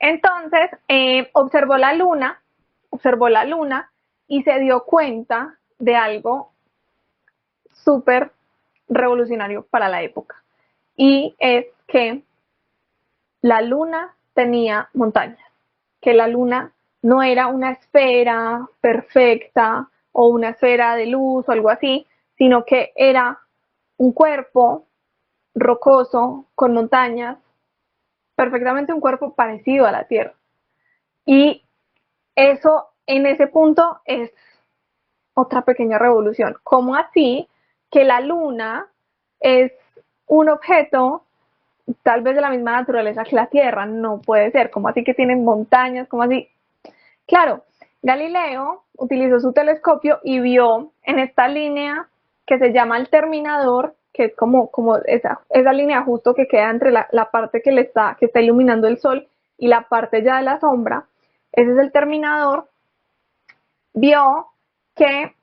Entonces, observó la luna y se dio cuenta de algo súper revolucionario para la época. Y es que la luna tenía montañas, que la luna no era una esfera perfecta o una esfera de luz o algo así, sino que era un cuerpo rocoso con montañas, perfectamente un cuerpo parecido a la Tierra. Y eso en ese punto es otra pequeña revolución. ¿Cómo así que la luna es un objeto tal vez de la misma naturaleza que la Tierra? No puede ser. ¿Cómo así que tienen montañas? ¿Cómo así? Claro, Galileo utilizó su telescopio y vio en esta línea que se llama el terminador, que es como esa línea justo que queda entre la parte que está iluminando el sol y la parte ya de la sombra. Ese es el terminador. Vio que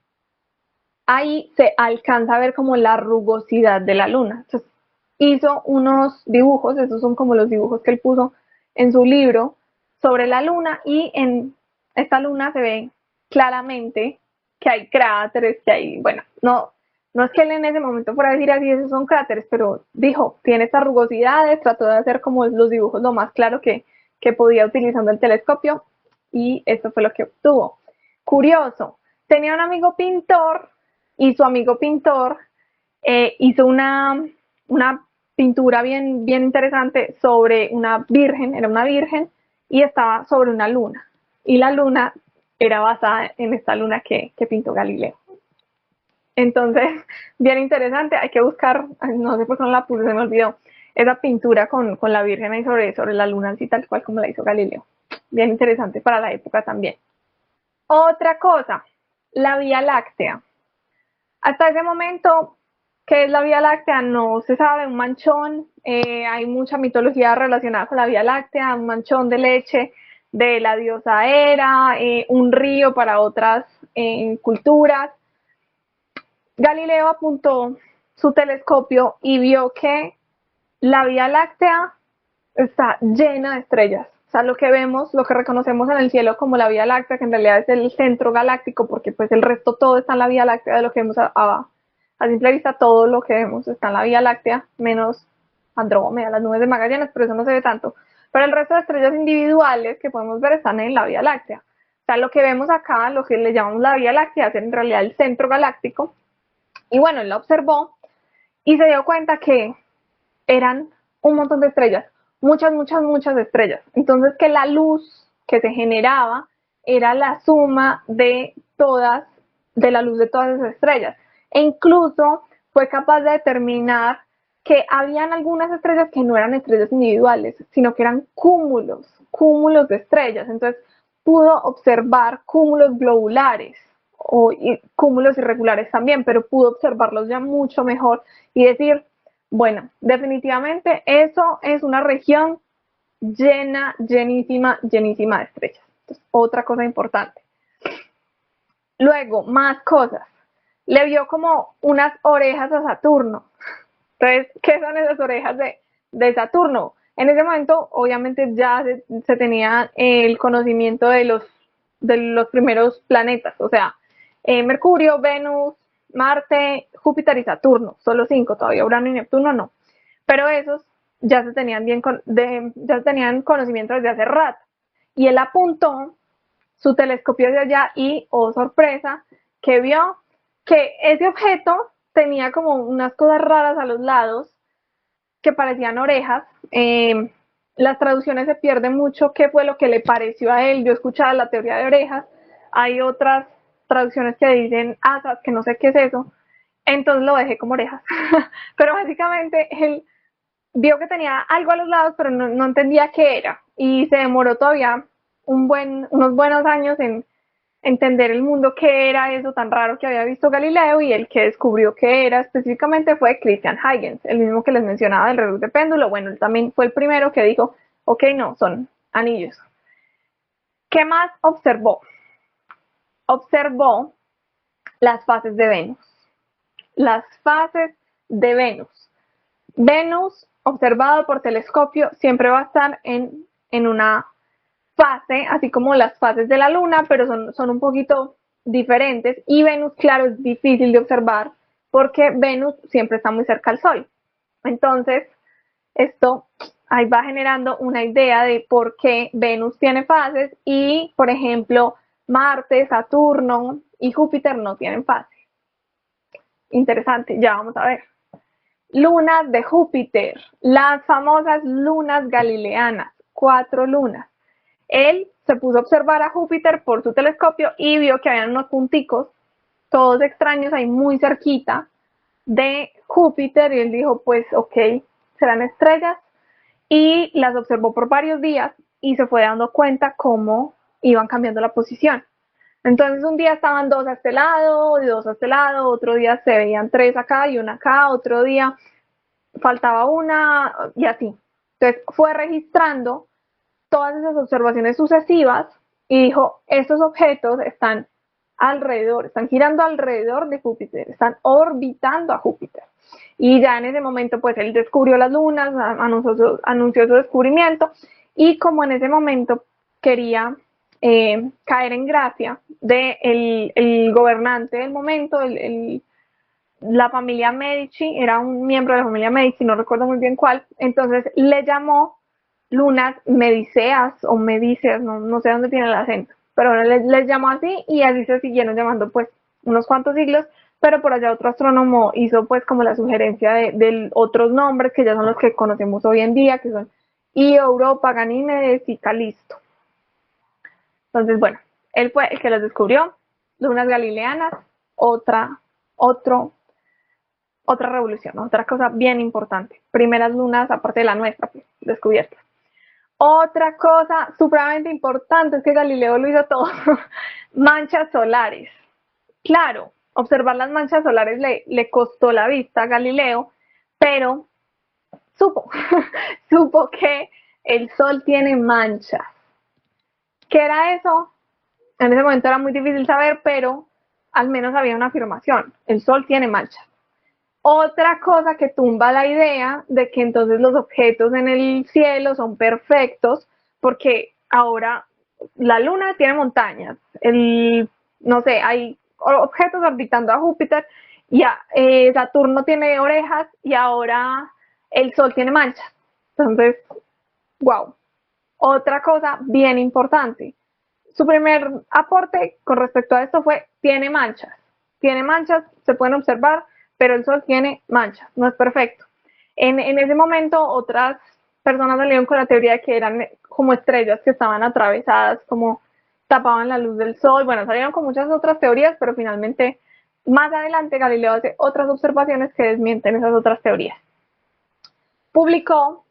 ahí se alcanza a ver como la rugosidad de la luna. Entonces hizo unos dibujos, esos son como los dibujos que él puso en su libro sobre la luna, y en esta luna se ve claramente que hay cráteres, que hay, bueno, no es que él en ese momento fuera a decir así, esos son cráteres, pero dijo, tiene estas rugosidades, trató de hacer como los dibujos lo más claro que podía utilizando el telescopio, y esto fue lo que obtuvo. Curioso, tenía un amigo pintor y su amigo pintor hizo una pintura bien interesante sobre una virgen, era una virgen y estaba sobre una luna. Y la luna era basada en esta luna que pintó Galileo. Entonces, bien interesante, hay que buscar, no sé por qué no la puse, se me olvidó, esa pintura con la virgen ahí sobre la luna, así tal cual como la hizo Galileo. Bien interesante para la época también. Otra cosa, la Vía Láctea. Hasta ese momento, ¿qué es la Vía Láctea? No se sabe, un manchón, hay mucha mitología relacionada con la Vía Láctea, un manchón de leche de la diosa Hera, un río para otras culturas. Galileo apuntó su telescopio y vio que la Vía Láctea está llena de estrellas. O sea, lo que vemos, lo que reconocemos en el cielo como la Vía Láctea, que en realidad es el centro galáctico, porque pues el resto todo está en la Vía Láctea, de lo que vemos a simple vista, todo lo que vemos está en la Vía Láctea, menos Andrómeda, las nubes de Magallanes, pero eso no se ve tanto. Pero el resto de estrellas individuales que podemos ver están en la Vía Láctea. O sea, lo que vemos acá, lo que le llamamos la Vía Láctea, es en realidad el centro galáctico. Y bueno, él la observó y se dio cuenta que eran un montón de estrellas, muchas estrellas. Entonces que la luz que se generaba era la suma de la luz de todas esas estrellas. E incluso fue capaz de determinar que habían algunas estrellas que no eran estrellas individuales, sino que eran cúmulos de estrellas. Entonces pudo observar cúmulos globulares y cúmulos irregulares también, pero pudo observarlos ya mucho mejor y decir, bueno, definitivamente eso es una región llenísima de estrellas. Entonces, otra cosa importante. Luego, más cosas. Le vio como unas orejas a Saturno. Entonces, ¿qué son esas orejas de Saturno? En ese momento, obviamente, ya se tenía el conocimiento de los primeros planetas, o sea, Mercurio, Venus, Marte, Júpiter y Saturno, solo 5, todavía Urano y Neptuno no. Pero esos ya se tenían ya se tenían conocimiento desde hace rato. Y él apuntó su telescopio hacia allá y, oh sorpresa, que vio que ese objeto tenía como unas cosas raras a los lados que parecían orejas. Las traducciones se pierden mucho qué fue lo que le pareció a él. Yo escuchaba la teoría de orejas, hay otras traducciones que dicen asas, que no sé qué es eso, entonces lo dejé como orejas. Pero básicamente él vio que tenía algo a los lados, pero no entendía qué era, y se demoró todavía unos buenos años en entender el mundo, qué era eso tan raro que había visto Galileo, y el que descubrió qué era específicamente fue Christian Huygens, el mismo que les mencionaba del reloj de péndulo. Bueno, él también fue el primero que dijo, ok, no, son anillos. ¿Qué más observó? Observó las fases de Venus. Las fases de Venus. Venus, observado por telescopio, siempre va a estar en una fase, así como las fases de la luna, pero son un poquito diferentes. Y Venus, claro, es difícil de observar porque Venus siempre está muy cerca al Sol. Entonces, esto ahí va generando una idea de por qué Venus tiene fases y, por ejemplo, Marte, Saturno y Júpiter no tienen fases. Interesante, ya vamos a ver. Lunas de Júpiter, las famosas lunas galileanas, 4 lunas. Él se puso a observar a Júpiter por su telescopio y vio que habían unos punticos, todos extraños, ahí muy cerquita de Júpiter, y él dijo, pues ok, serán estrellas, y las observó por varios días y se fue dando cuenta cómo iban cambiando la posición. Entonces un día estaban dos a este lado y dos a este lado, otro día se veían tres acá y una acá, otro día faltaba una y así. Entonces fue registrando todas esas observaciones sucesivas y dijo, estos objetos están alrededor, están girando alrededor de Júpiter, están orbitando a Júpiter. Y ya en ese momento, pues él descubrió las lunas, anunció su descubrimiento, y como en ese momento quería caer en gracia de el gobernante del momento, la familia Medici, era un miembro de la familia Medici, no recuerdo muy bien cuál, entonces le llamó lunas mediceas o medíceas, no sé dónde tiene el acento, pero les llamó así y así se siguieron llamando pues unos cuantos siglos, pero por allá otro astrónomo hizo pues como la sugerencia de otros nombres que ya son los que conocemos hoy en día, que son Io, Europa, Ganímedes y Calisto. Entonces, bueno, él fue el que los descubrió, lunas galileanas, otra, otro, otra revolución, otra cosa bien importante. Primeras lunas, aparte de la nuestra, pues, descubiertas. Otra cosa supremamente importante es que Galileo lo hizo todo. Manchas solares. Claro, observar las manchas solares le costó la vista a Galileo, pero supo, supo que el Sol tiene manchas. ¿Qué era eso? En ese momento era muy difícil saber, pero al menos había una afirmación. El Sol tiene manchas. Otra cosa que tumba la idea de que entonces los objetos en el cielo son perfectos, porque ahora la Luna tiene montañas, no sé, hay objetos orbitando a Júpiter, y Saturno tiene orejas y ahora el Sol tiene manchas. Entonces, wow. Otra cosa bien importante, su primer aporte con respecto a esto fue, tiene manchas. Tiene manchas, se pueden observar, pero el Sol tiene manchas, no es perfecto. En ese momento otras personas salieron con la teoría de que eran como estrellas que estaban atravesadas, como tapaban la luz del Sol. Bueno, salieron con muchas otras teorías, pero finalmente más adelante Galileo hace otras observaciones que desmienten esas otras teorías. Publicó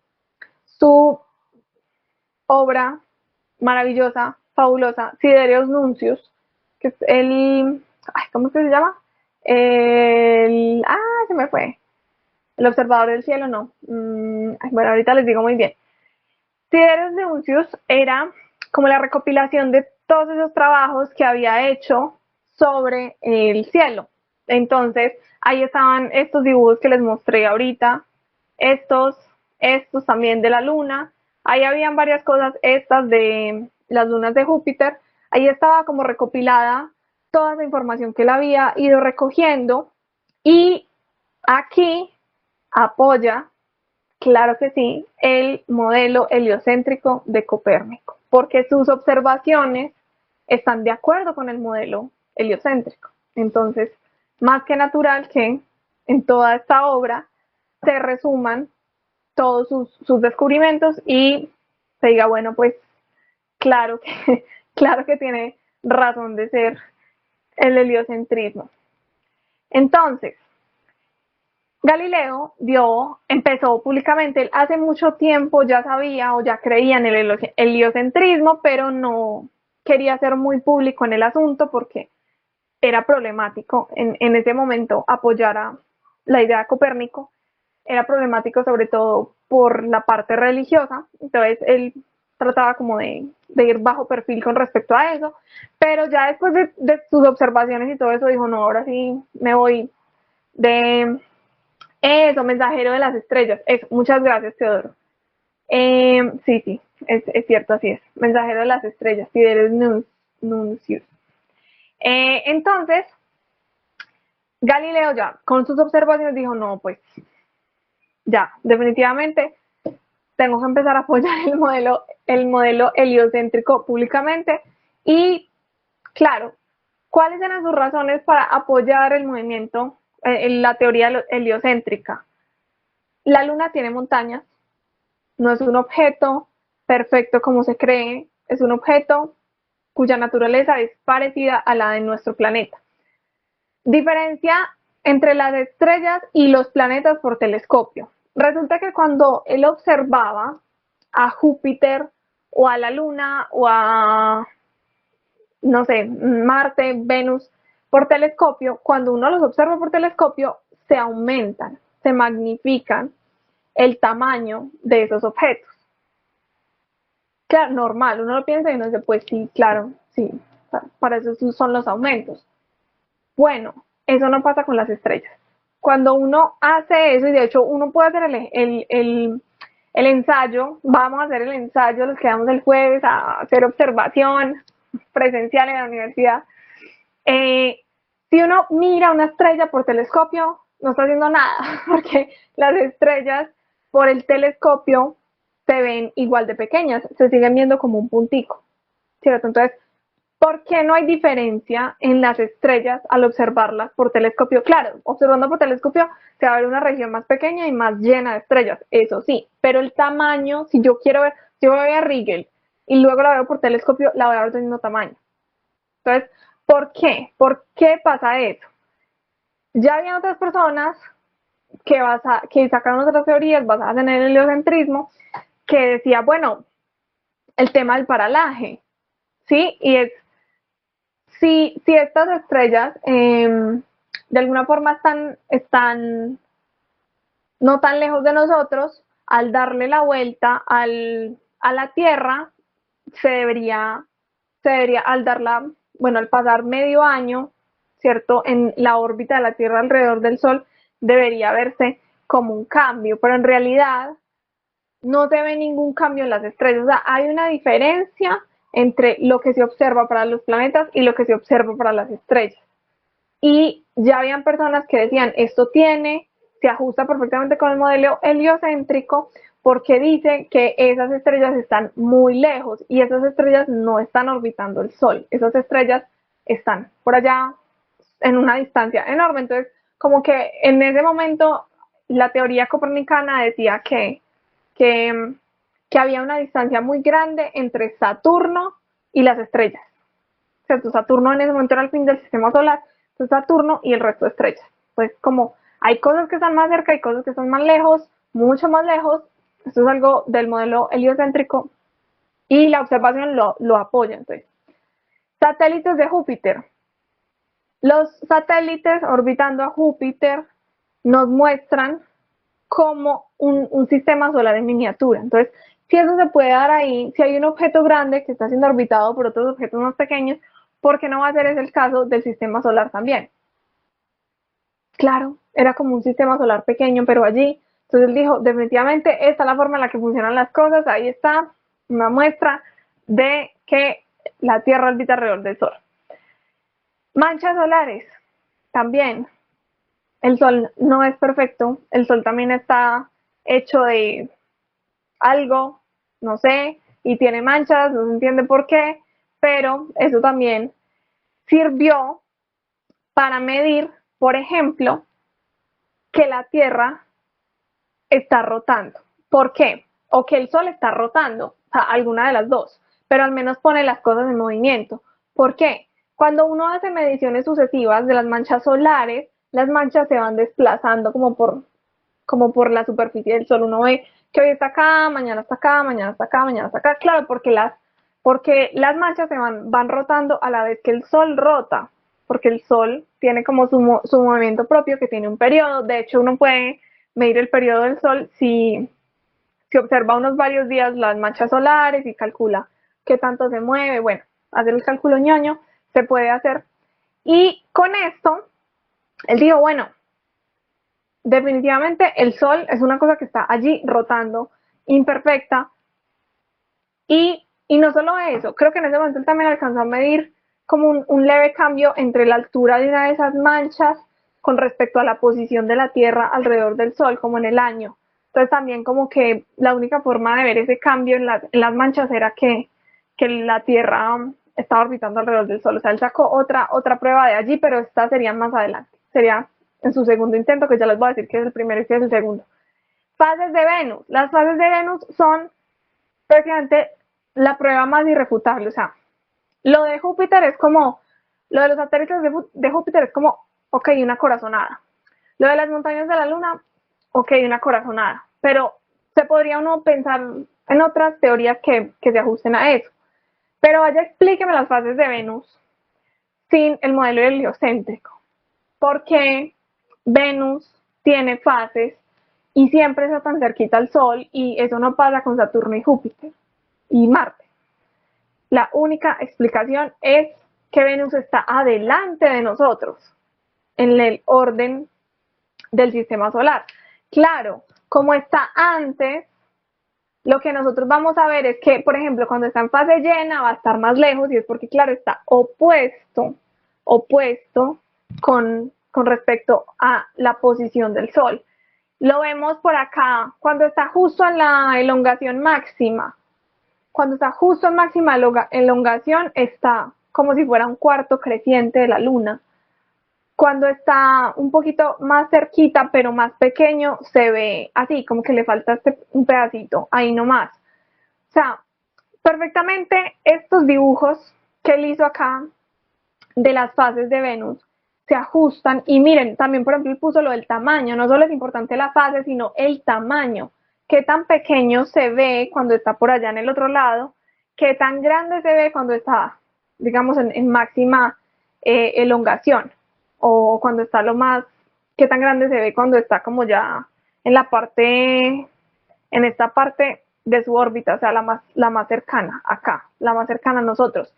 su obra maravillosa, fabulosa, Sidereus Nuncius, que es ¿cómo es que se llama? Se me fue. El observador del cielo, no. Bueno, ahorita les digo muy bien. Sidereus Nuncius era como la recopilación de todos esos trabajos que había hecho sobre el cielo. Entonces, ahí estaban estos dibujos que les mostré ahorita, estos también de la luna. Ahí habían varias cosas, estas de las lunas de Júpiter. Ahí estaba como recopilada toda la información que él había ido recogiendo, y aquí apoya, claro que sí, el modelo heliocéntrico de Copérnico, porque sus observaciones están de acuerdo con el modelo heliocéntrico. Entonces, más que natural que en toda esta obra se resuman todos sus descubrimientos y se diga, bueno, pues claro que, claro que tiene razón de ser el heliocentrismo. Entonces, Galileo empezó públicamente, él hace mucho tiempo ya sabía o ya creía en el heliocentrismo, pero no quería ser muy público en el asunto porque era problemático en ese momento apoyar a la idea de Copérnico, era problemático sobre todo por la parte religiosa, entonces él trataba como de ir bajo perfil con respecto a eso, pero ya después de sus observaciones y todo eso dijo, no, ahora sí me voy de eso, mensajero de las estrellas. Eso, muchas gracias, Teodoro. Sí, es cierto, así es. mensajero de las estrellas, Sidereus Nuncius. Entonces, Galileo ya con sus observaciones dijo, no, pues ya, definitivamente tengo que empezar a apoyar el modelo heliocéntrico públicamente. Y claro, ¿cuáles eran sus razones para apoyar el movimiento, la teoría heliocéntrica? La Luna tiene montañas, no es un objeto perfecto como se cree, es un objeto cuya naturaleza es parecida a la de nuestro planeta. Diferencia entre las estrellas y los planetas por telescopio. Resulta que cuando él observaba a Júpiter o a la Luna o a, no sé, Marte, Venus, por telescopio, cuando uno los observa por telescopio, se aumentan, se magnifican el tamaño de esos objetos. Claro, normal, uno lo piensa y uno dice, pues sí, claro, sí, para eso son los aumentos. Bueno, eso no pasa con las estrellas. Cuando uno hace eso, y de hecho uno puede hacer el ensayo, vamos a hacer el ensayo, los quedamos el jueves a hacer observación presencial en la universidad. Si uno mira una estrella por telescopio, no está haciendo nada, porque las estrellas por el telescopio se ven igual de pequeñas, se siguen viendo como un puntico, ¿cierto? Entonces, ¿por qué no hay diferencia en las estrellas al observarlas por telescopio? Claro, observando por telescopio se va a ver una región más pequeña y más llena de estrellas, eso sí, pero el tamaño, si yo quiero ver, si yo voy a Rigel y luego la veo por telescopio, la voy a ver del mismo tamaño. Entonces, ¿por qué? ¿Por qué pasa eso? Ya había otras personas que sacaron otras teorías basadas en el heliocentrismo que decía, bueno, el tema del paralaje, ¿sí? Y es, si estas estrellas de alguna forma están no tan lejos de nosotros, al darle la vuelta a la Tierra, se debería, al pasar medio año, ¿cierto? En la órbita de la Tierra alrededor del Sol, debería verse como un cambio, pero en realidad no se ve ningún cambio en las estrellas. O sea, hay una diferencia entre lo que se observa para los planetas y lo que se observa para las estrellas. Y ya habían personas que decían, se ajusta perfectamente con el modelo heliocéntrico porque dice que esas estrellas están muy lejos y esas estrellas no están orbitando el Sol. Esas estrellas están por allá en una distancia enorme. Entonces, como que en ese momento la teoría copernicana decía que, que había una distancia muy grande entre Saturno y las estrellas. ¿Cierto? Saturno en ese momento era el fin del sistema solar, entonces Saturno y el resto de estrellas. Pues como hay cosas que están más cerca y cosas que están más lejos, mucho más lejos, esto es algo del modelo heliocéntrico y la observación lo apoya. Entonces, satélites de Júpiter. Los satélites orbitando a Júpiter nos muestran como un sistema solar en miniatura. Entonces, si eso se puede dar ahí, si hay un objeto grande que está siendo orbitado por otros objetos más pequeños, ¿por qué no va a ser ese el caso del sistema solar también? Claro, era como un sistema solar pequeño, pero allí. Entonces él dijo, definitivamente esta es la forma en la que funcionan las cosas, ahí está una muestra de que la Tierra orbita alrededor del Sol. Manchas solares, también. El Sol no es perfecto, el Sol también está hecho de algo, no sé, y tiene manchas, no se entiende por qué, pero eso también sirvió para medir, por ejemplo, que la Tierra está rotando. ¿Por qué? O que el Sol está rotando, o sea, alguna de las dos, pero al menos pone las cosas en movimiento. ¿Por qué? Cuando uno hace mediciones sucesivas de las manchas solares, las manchas se van desplazando como por la superficie del Sol. Uno ve que hoy está acá, mañana está acá, mañana está acá, mañana está acá. Claro, porque las manchas se van rotando a la vez que el Sol rota, porque el Sol tiene como su movimiento propio que tiene un periodo. De hecho, uno puede medir el periodo del Sol si observa unos varios días las manchas solares y calcula qué tanto se mueve. Bueno, hacer el cálculo ñoño se puede hacer. Y con esto, él dijo, bueno, definitivamente el Sol es una cosa que está allí rotando, imperfecta, y Y no solo eso, creo que en ese momento él también alcanzó a medir como un leve cambio entre la altura de una de esas manchas con respecto a la posición de la Tierra alrededor del Sol, como en el año. Entonces también como que la única forma de ver ese cambio en las manchas era que la Tierra estaba orbitando alrededor del Sol. O sea, él sacó otra prueba de allí, pero esta sería más adelante. Sería en su segundo intento, que ya les voy a decir que es el primero y que es el segundo. Fases de Venus. Las fases de Venus son prácticamente la prueba más irrefutable. O sea, lo de Júpiter es como, lo de los satélites de Júpiter es como, ok, una corazonada. Lo de las montañas de la Luna, ok, una corazonada. Pero se podría uno pensar en otras teorías que se ajusten a eso. Pero vaya, explíqueme las fases de Venus sin el modelo heliocéntrico. Porque Venus tiene fases y siempre está tan cerquita al Sol y eso no pasa con Saturno y Júpiter y Marte. La única explicación es que Venus está adelante de nosotros en el orden del sistema solar. Claro, como está antes, lo que nosotros vamos a ver es que, por ejemplo, cuando está en fase llena va a estar más lejos y es porque, claro, está opuesto con respecto a la posición del Sol. Lo vemos por acá, cuando está justo en la elongación máxima. Cuando está justo en máxima elongación, está como si fuera un cuarto creciente de la Luna. Cuando está un poquito más cerquita, pero más pequeño, se ve así, como que le falta un pedacito, ahí nomás. O sea, perfectamente estos dibujos que él hizo acá de las fases de Venus se ajustan y miren, también por ejemplo él puso lo del tamaño, no solo es importante la fase, sino el tamaño, qué tan pequeño se ve cuando está por allá en el otro lado, qué tan grande se ve cuando está, digamos, en máxima elongación, o cuando está lo más, qué tan grande se ve cuando está como ya en la parte, en esta parte de su órbita, o sea, la más cercana acá, la más cercana a nosotros.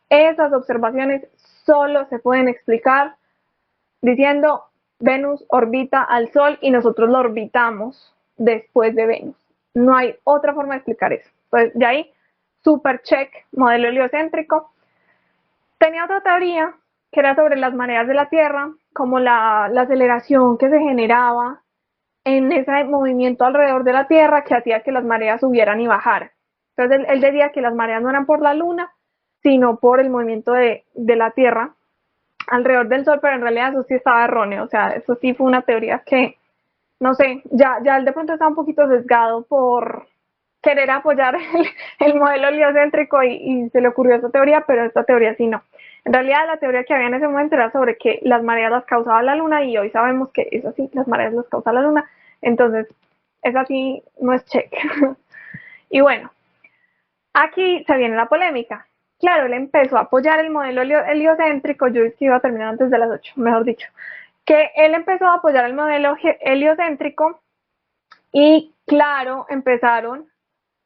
Esas observaciones solo se pueden explicar diciendo Venus orbita al Sol y nosotros lo orbitamos después de Venus. No hay otra forma de explicar eso. Entonces, de ahí, super check, modelo heliocéntrico. Tenía otra teoría que era sobre las mareas de la Tierra, como la aceleración que se generaba en ese movimiento alrededor de la Tierra que hacía que las mareas subieran y bajaran. Entonces él decía que las mareas no eran por la Luna, sino por el movimiento de la Tierra alrededor del Sol, pero en realidad eso sí estaba erróneo, o sea, eso sí fue una teoría que, no sé, ya él de pronto estaba un poquito sesgado por querer apoyar el modelo heliocéntrico y se le ocurrió esa teoría, pero esta teoría sí no. En realidad la teoría que había en ese momento era sobre que las mareas las causaba la Luna y hoy sabemos que es así, las mareas las causa la Luna, entonces esa sí no es check. Y bueno, aquí se viene la polémica. Claro, él empezó a apoyar el modelo heliocéntrico, yo iba a terminar antes de las 8, mejor dicho, que él empezó a apoyar el modelo heliocéntrico y claro, empezaron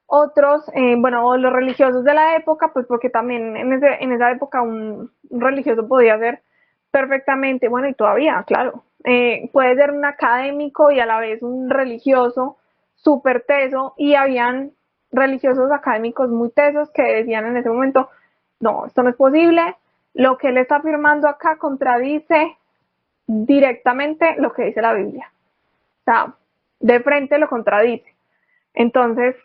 otros, bueno, los religiosos de la época, pues porque también en esa época un religioso podía ser perfectamente, bueno, y todavía, claro, puede ser un académico y a la vez un religioso súper teso, y habían religiosos académicos muy tesos que decían en ese momento, no, esto no es posible, lo que él está afirmando acá contradice directamente lo que dice la Biblia, o sea, de frente lo contradice. Entonces,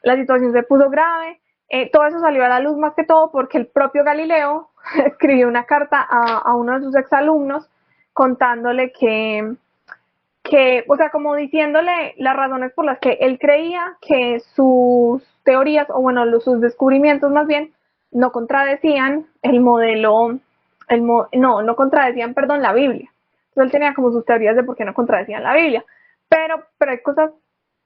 la situación se puso grave, todo eso salió a la luz más que todo porque el propio Galileo escribió una carta a uno de sus exalumnos contándole o sea, como diciéndole las razones por las que él creía que sus teorías, o bueno, sus descubrimientos más bien, no contradecían el modelo, no contradecían, perdón, la Biblia. Entonces él tenía como sus teorías de por qué no contradecían la Biblia. Pero hay cosas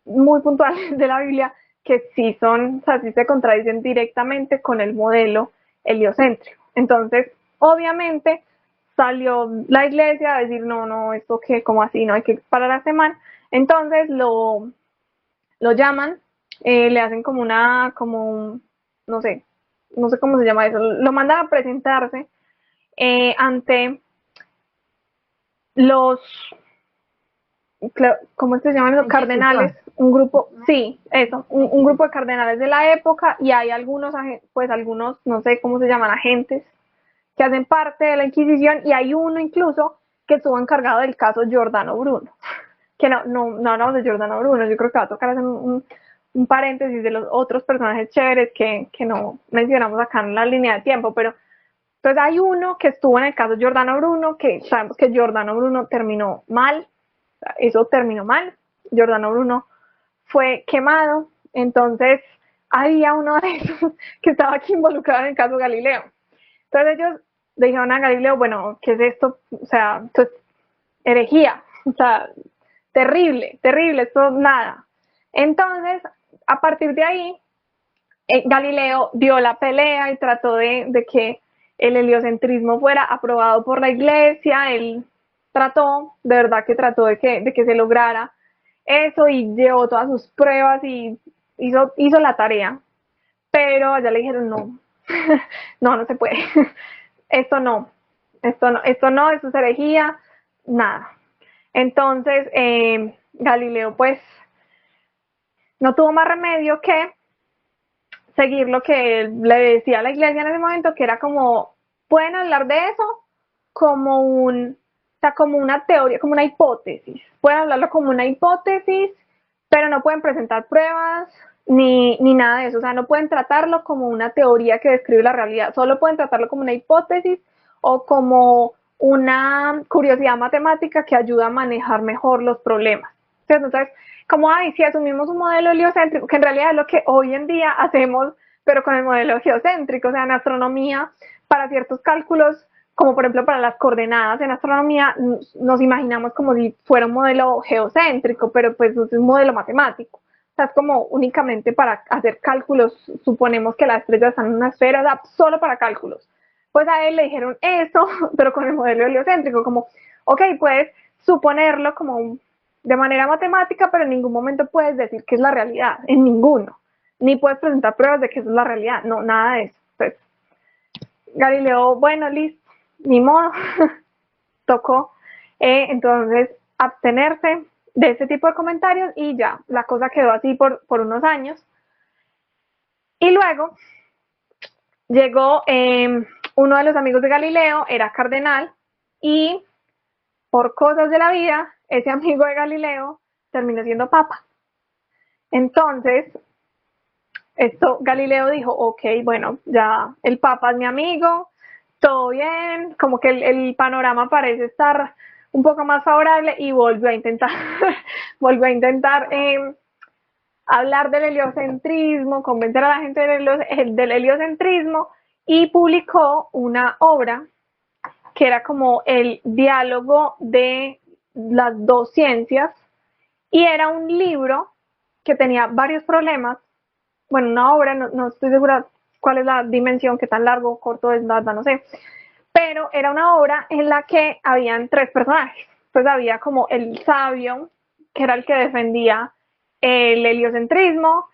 muy puntuales de la Biblia que sí son, o sea, sí se contradicen directamente con el modelo heliocéntrico. Entonces, obviamente, salió la iglesia a decir, no, esto que, como así, no hay que parar a este man. Entonces lo llaman, le hacen no sé, no sé cómo se llama eso, lo mandan a presentarse ante los ¿cómo se llaman los cardenales? Un grupo, sí, eso, un grupo de cardenales de la época y hay algunos, pues algunos, no sé cómo se llaman, agentes que hacen parte de la Inquisición y hay uno incluso que estuvo encargado del caso Giordano Bruno. Que no hablamos de Giordano Bruno, yo creo que va a tocar hacer un paréntesis de los otros personajes chéveres que no mencionamos acá en la línea de tiempo, pero entonces hay uno que estuvo en el caso Giordano Bruno, que sabemos que Giordano Bruno terminó mal, eso terminó mal, Giordano Bruno fue quemado, entonces había uno de esos que estaba aquí involucrado en el caso Galileo. Entonces ellos le dijeron a Galileo, bueno, ¿qué es esto? O sea, esto es herejía, o sea, terrible, terrible, esto nada. Entonces, a partir de ahí, Galileo dio la pelea y trató de que el heliocentrismo fuera aprobado por la iglesia, él trató, de verdad que trató de que se lograra eso y llevó todas sus pruebas y hizo la tarea, pero allá le dijeron no, no se puede, esto no, esto es herejía, nada. Entonces, Galileo pues no tuvo más remedio que seguir lo que le decía a la iglesia en ese momento, que era como, pueden hablar de eso como o sea, como una teoría, como una hipótesis. Pueden hablarlo como una hipótesis, pero no pueden presentar pruebas ni nada de eso. O sea, no pueden tratarlo como una teoría que describe la realidad. Solo pueden tratarlo como una hipótesis o como una curiosidad matemática que ayuda a manejar mejor los problemas. Entonces, como si asumimos un modelo heliocéntrico, que en realidad es lo que hoy en día hacemos, pero con el modelo geocéntrico, o sea, en astronomía, para ciertos cálculos, como por ejemplo para las coordenadas en astronomía, nos imaginamos como si fuera un modelo geocéntrico, pero pues es un modelo matemático. O sea, es como únicamente para hacer cálculos, suponemos que la estrella está en una esfera, o sea, solo para cálculos. Pues a él le dijeron eso, pero con el modelo heliocéntrico, como, ok, puedes suponerlo como de manera matemática, pero en ningún momento puedes decir que es la realidad, en ninguno. Ni puedes presentar pruebas de que eso es la realidad, no, nada de eso. Entonces, Galileo, bueno, listo, ni modo, tocó entonces abstenerse de ese tipo de comentarios y ya, la cosa quedó así por unos años. Y luego llegó uno de los amigos de Galileo, era cardenal, y por cosas de la vida, ese amigo de Galileo terminó siendo papa. Entonces, Galileo dijo, ok, bueno, ya el papa es mi amigo, todo bien, como que el panorama parece estar un poco más favorable y volvió a intentar, volvió a intentar hablar del heliocentrismo, convencer a la gente del heliocentrismo y publicó una obra que era como el diálogo de las dos ciencias y era un libro que tenía varios problemas. Bueno, una obra, no estoy segura cuál es la dimensión, qué tan largo, corto es, nada, no sé, pero era una obra en la que habían tres personajes. Pues había como el sabio, que era el que defendía el heliocentrismo,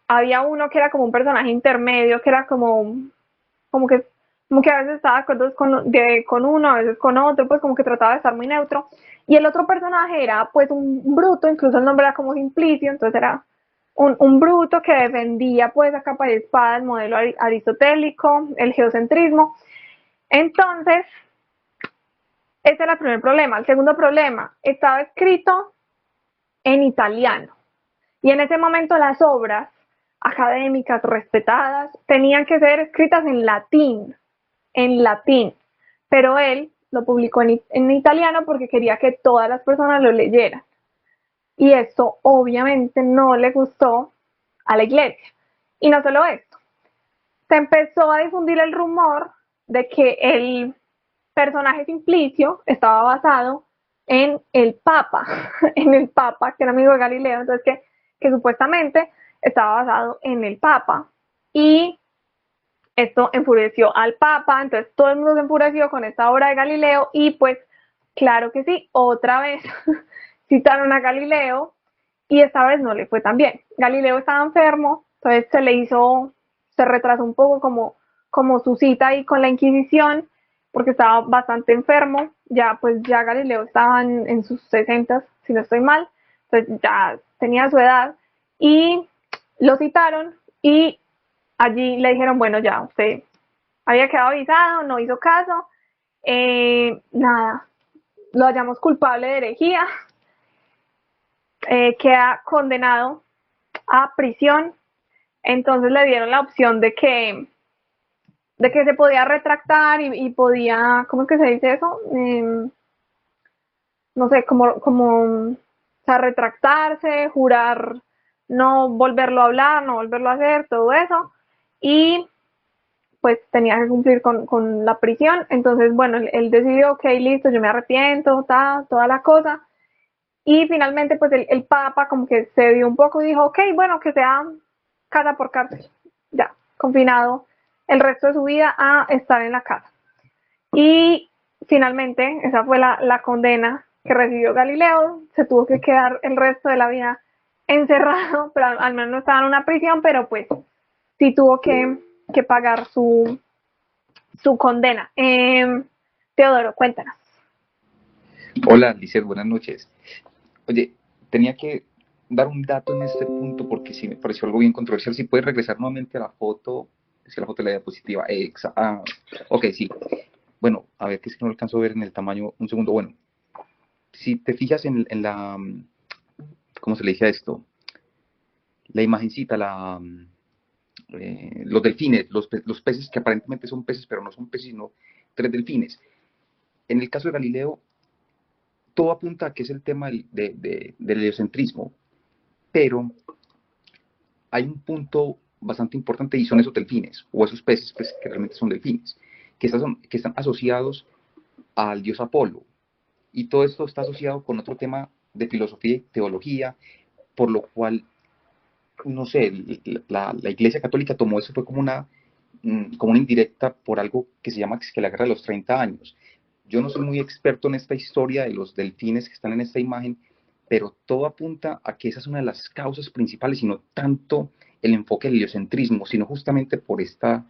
había uno que era como un personaje intermedio, que era como que como que a veces estaba de acuerdo con uno, a veces con otro, pues como que trataba de estar muy neutro. Y el otro personaje era pues un bruto, incluso el nombre era como Simplicio, entonces era un bruto que defendía pues a capa y espada el modelo aristotélico, el geocentrismo. Entonces, ese era el primer problema. El segundo problema, estaba escrito en italiano. Y en ese momento las obras académicas respetadas tenían que ser escritas en latín. Pero él lo publicó en italiano porque quería que todas las personas lo leyeran. Y esto obviamente no le gustó a la iglesia. Y no solo esto, se empezó a difundir el rumor de que el personaje Simplicio estaba basado en el Papa, en el Papa, que era amigo de Galileo, entonces que supuestamente estaba basado en el Papa. Y esto enfureció al Papa, entonces todo el mundo se enfureció con esta obra de Galileo y pues claro que sí, otra vez citaron a Galileo y esta vez no le fue tan bien. Galileo estaba enfermo, entonces se retrasó un poco como su cita ahí con la Inquisición porque estaba bastante enfermo, ya pues ya Galileo estaba en sus 60, si no estoy mal, entonces ya tenía su edad, y lo citaron y allí le dijeron, bueno, ya usted había quedado avisado, no hizo caso, nada, lo hallamos culpable de herejía, queda condenado a prisión, entonces le dieron la opción de que se podía retractar y podía, ¿cómo es que se dice eso? No sé, o sea, retractarse, jurar no volverlo a hablar, no volverlo a hacer, todo eso. Y pues tenía que cumplir con la prisión. Entonces, bueno, él decidió, ok, listo, yo me arrepiento, toda la cosa. Y finalmente, pues el Papa como que se dio un poco y dijo, ok, bueno, que sea casa por cárcel, ya, confinado el resto de su vida a estar en la casa. Y finalmente, esa fue la condena que recibió Galileo, se tuvo que quedar el resto de la vida encerrado, pero al menos no estaba en una prisión, pero pues sí tuvo que pagar su condena. Teodoro, cuéntanos. Hola, Lizeth, buenas noches. Oye, tenía que dar un dato en este punto porque sí me pareció algo bien controversial. Si puedes regresar nuevamente a la foto, es que la foto de la diapositiva. Ok, sí. Bueno, a ver, que es que no lo alcanzo a ver en el tamaño. Un segundo. Bueno, si te fijas en la, ¿cómo se le dice a esto? La imagencita, los delfines, los peces que aparentemente son peces, pero no son peces, sino tres delfines. En el caso de Galileo, todo apunta a que es el tema del heliocentrismo, pero hay un punto bastante importante y son esos delfines, o esos peces pues, que realmente son delfines, que están asociados al dios Apolo. Y todo esto está asociado con otro tema de filosofía y teología, por lo cual, no sé, la Iglesia Católica tomó eso fue como una indirecta por algo que se llama que la guerra de los 30 años. Yo no soy muy experto en esta historia de los delfines que están en esta imagen, pero todo apunta a que esa es una de las causas principales y no tanto el enfoque del heliocentrismo, sino justamente por esta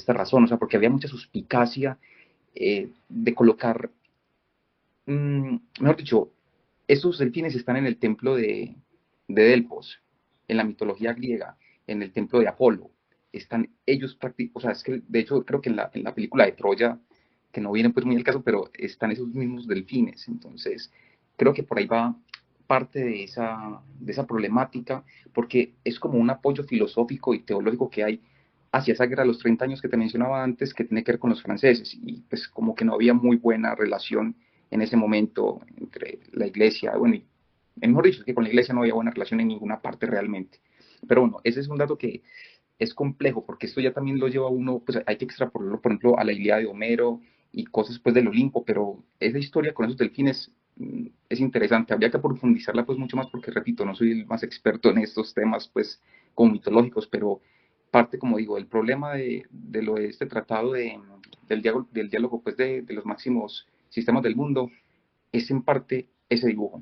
razón, o sea, porque había mucha suspicacia de colocar, mejor dicho, estos delfines están en el templo de Delfos, en la mitología griega, en el templo de Apolo. Están ellos prácticamente, o sea, es que de hecho creo que en la película de Troya, que no viene pues muy al caso, pero están esos mismos delfines. Entonces, creo que por ahí va parte de esa problemática, porque es como un apoyo filosófico y teológico que hay hacia esa guerra de los 30 años que te mencionaba antes, que tiene que ver con los franceses, y pues como que no había muy buena relación en ese momento entre la iglesia, bueno, y mejor dicho, es que con la iglesia no había buena relación en ninguna parte realmente. Pero bueno, ese es un dato que es complejo, porque esto ya también lo lleva a uno, pues hay que extrapolarlo, por ejemplo, a la Ilíada de Homero y cosas pues del Olimpo, pero esa historia con esos delfines es interesante, habría que profundizarla pues mucho más, porque repito, no soy el más experto en estos temas pues como mitológicos, pero parte, como digo, el problema de lo de este tratado del diálogo pues de los máximos sistemas del mundo es en parte ese dibujo.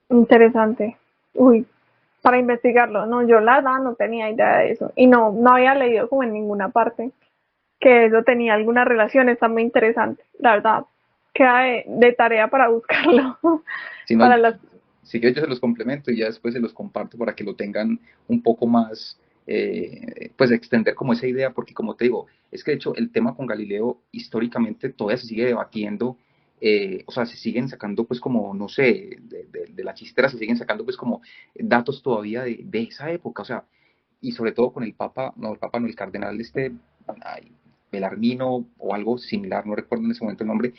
Interesante. Uy, para investigarlo. No, yo la verdad no tenía idea de eso. Y no había leído como en ninguna parte que eso tenía alguna relación. Está muy interesante. La verdad, queda de tarea para buscarlo. Si no, Para las... si yo se los complemento y ya después se los comparto para que lo tengan un poco más, pues extender como esa idea, porque como te digo, es que de hecho el tema con Galileo históricamente todavía se sigue debatiendo, o sea, se siguen sacando pues como, no sé, de la chistera se siguen sacando pues como datos todavía de esa época, o sea, y sobre todo con el Papa no, el cardenal ay, Belarmino o algo similar, no recuerdo en ese momento el nombre,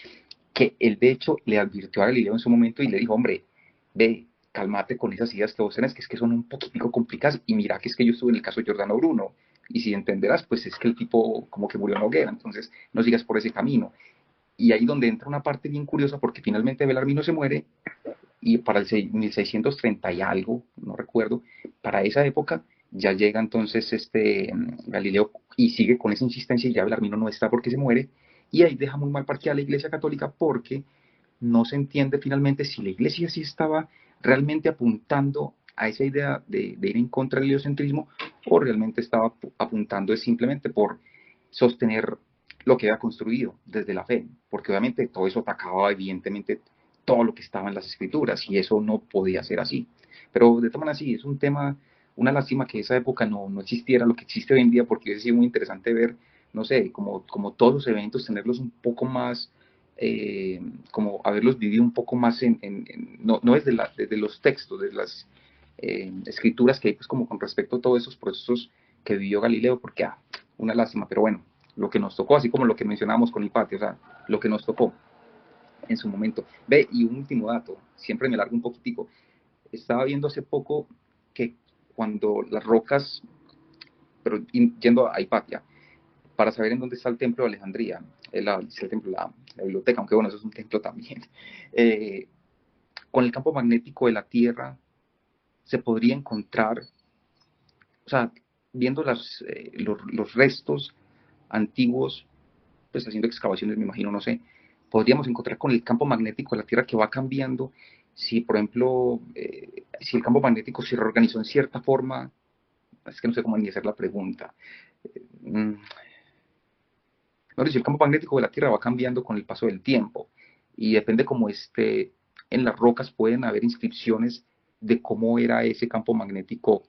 que él de hecho le advirtió a Galileo en su momento y le dijo, hombre, ve, cálmate con esas ideas que vos tenés, que es que son un poquitico complicadas, y mira que es que yo estuve en el caso de Giordano Bruno, y si entenderás, pues es que el tipo como que murió en hoguera, entonces no sigas por ese camino. Y ahí donde entra una parte bien curiosa, porque finalmente Belarmino se muere, y para el 1630 y algo, no recuerdo, para esa época ya llega entonces Galileo y sigue con esa insistencia y ya Belarmino no está porque se muere, y ahí deja muy mal parqueada la Iglesia Católica porque no se entiende finalmente si la Iglesia sí estaba realmente apuntando a esa idea de ir en contra del heliocentrismo o realmente estaba apuntando simplemente por sostener lo que había construido desde la fe, porque obviamente todo eso atacaba evidentemente todo lo que estaba en las escrituras y eso no podía ser así. Pero de todas maneras sí, es un tema, una lástima que esa época no existiera lo que existe hoy en día, porque hubiese sido muy interesante ver, no sé, como todos los eventos, tenerlos un poco más, como haberlos vivido un poco más no desde los textos, desde las escrituras que hay, pues como con respecto a todos esos procesos que vivió Galileo, porque una lástima, pero bueno, lo que nos tocó, así como lo que mencionábamos con Hipatia, o sea, lo que nos tocó en su momento. Ve, y un último dato, siempre me largo un poquitico, estaba viendo hace poco que cuando las rocas, pero yendo a Hipatia, para saber en dónde está el templo de Alejandría, el templo, la biblioteca, aunque bueno, eso es un templo también, eh, con el campo magnético de la Tierra se podría encontrar, o sea, viendo los restos antiguos, pues haciendo excavaciones, me imagino, no sé, podríamos encontrar con el campo magnético de la Tierra que va cambiando, si por ejemplo, si el campo magnético se reorganizó en cierta forma, es que no sé cómo ni hacer la pregunta. No sé si el campo magnético de la Tierra va cambiando con el paso del tiempo y depende cómo esté en las rocas pueden haber inscripciones de cómo era ese campo magnético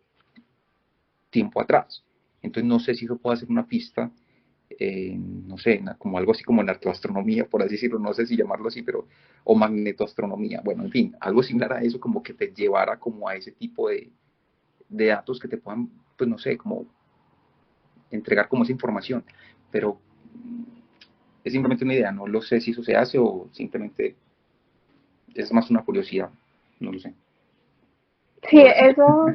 tiempo atrás. Entonces no sé si eso puede ser una pista, no sé, como algo así como en arqueoastronomía, por así decirlo, no sé si llamarlo así, pero, o magnetoastronomía, bueno, en fin, algo similar a eso, como que te llevara como a ese tipo de datos que te puedan, pues no sé, como entregar como esa información, pero es simplemente una idea, no lo sé si eso se hace o simplemente es más una curiosidad, no lo sé. Sí, ¿Cómo lo ves? eso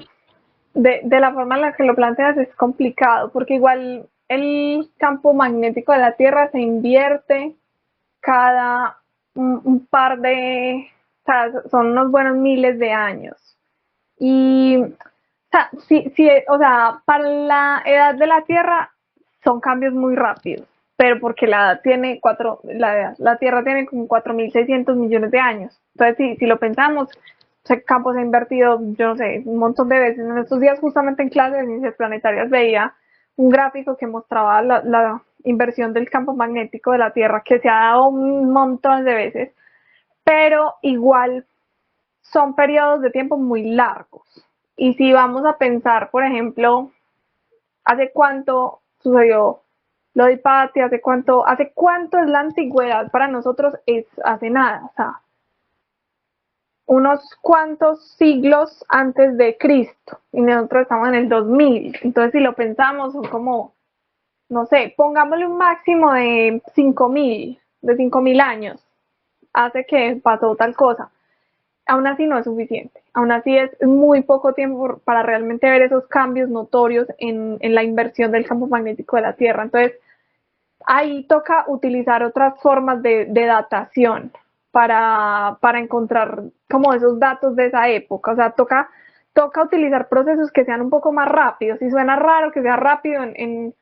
de la forma en la que lo planteas es complicado, porque igual el campo magnético de la Tierra se invierte cada un par de, o sea, son unos buenos miles de años. Y, o sea, sí, o sea, para la edad de la Tierra son cambios muy rápidos, pero porque la edad tiene la Tierra tiene como 4.600 millones de años. Entonces, si lo pensamos, ese campo se ha invertido, yo no sé, un montón de veces. En estos días, justamente en clase de ciencias planetarias, veía un gráfico que mostraba la inversión del campo magnético de la Tierra, que se ha dado un montón de veces, pero igual son periodos de tiempo muy largos. Y si vamos a pensar, por ejemplo, hace cuánto sucedió lo de Hipatia, hace cuánto es la antigüedad para nosotros, es hace nada, o sea, unos cuantos siglos antes de Cristo, y nosotros estamos en el 2000. Entonces, si lo pensamos, son como, no sé, pongámosle un máximo de 5.000 años, hace que pasó tal cosa. Aún así no es suficiente. Aún así es muy poco tiempo para realmente ver esos cambios notorios en la inversión del campo magnético de la Tierra. Entonces, ahí toca utilizar otras formas de datación para encontrar como esos datos de esa época. O sea, toca utilizar procesos que sean un poco más rápidos. Y suena raro que sea rápido en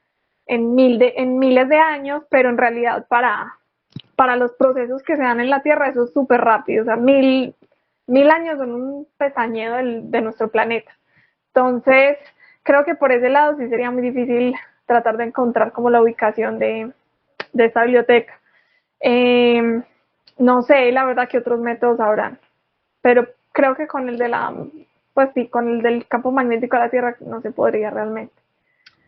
miles de años, pero en realidad para los procesos que se dan en la Tierra eso es súper rápido. O sea, mil años son un pestañeo de nuestro planeta. Entonces, creo que por ese lado sí sería muy difícil tratar de encontrar como la ubicación de esta biblioteca. Eh, no sé, la verdad, que otros métodos habrán, pero creo que con el pues sí, con el del campo magnético de la Tierra no se podría realmente.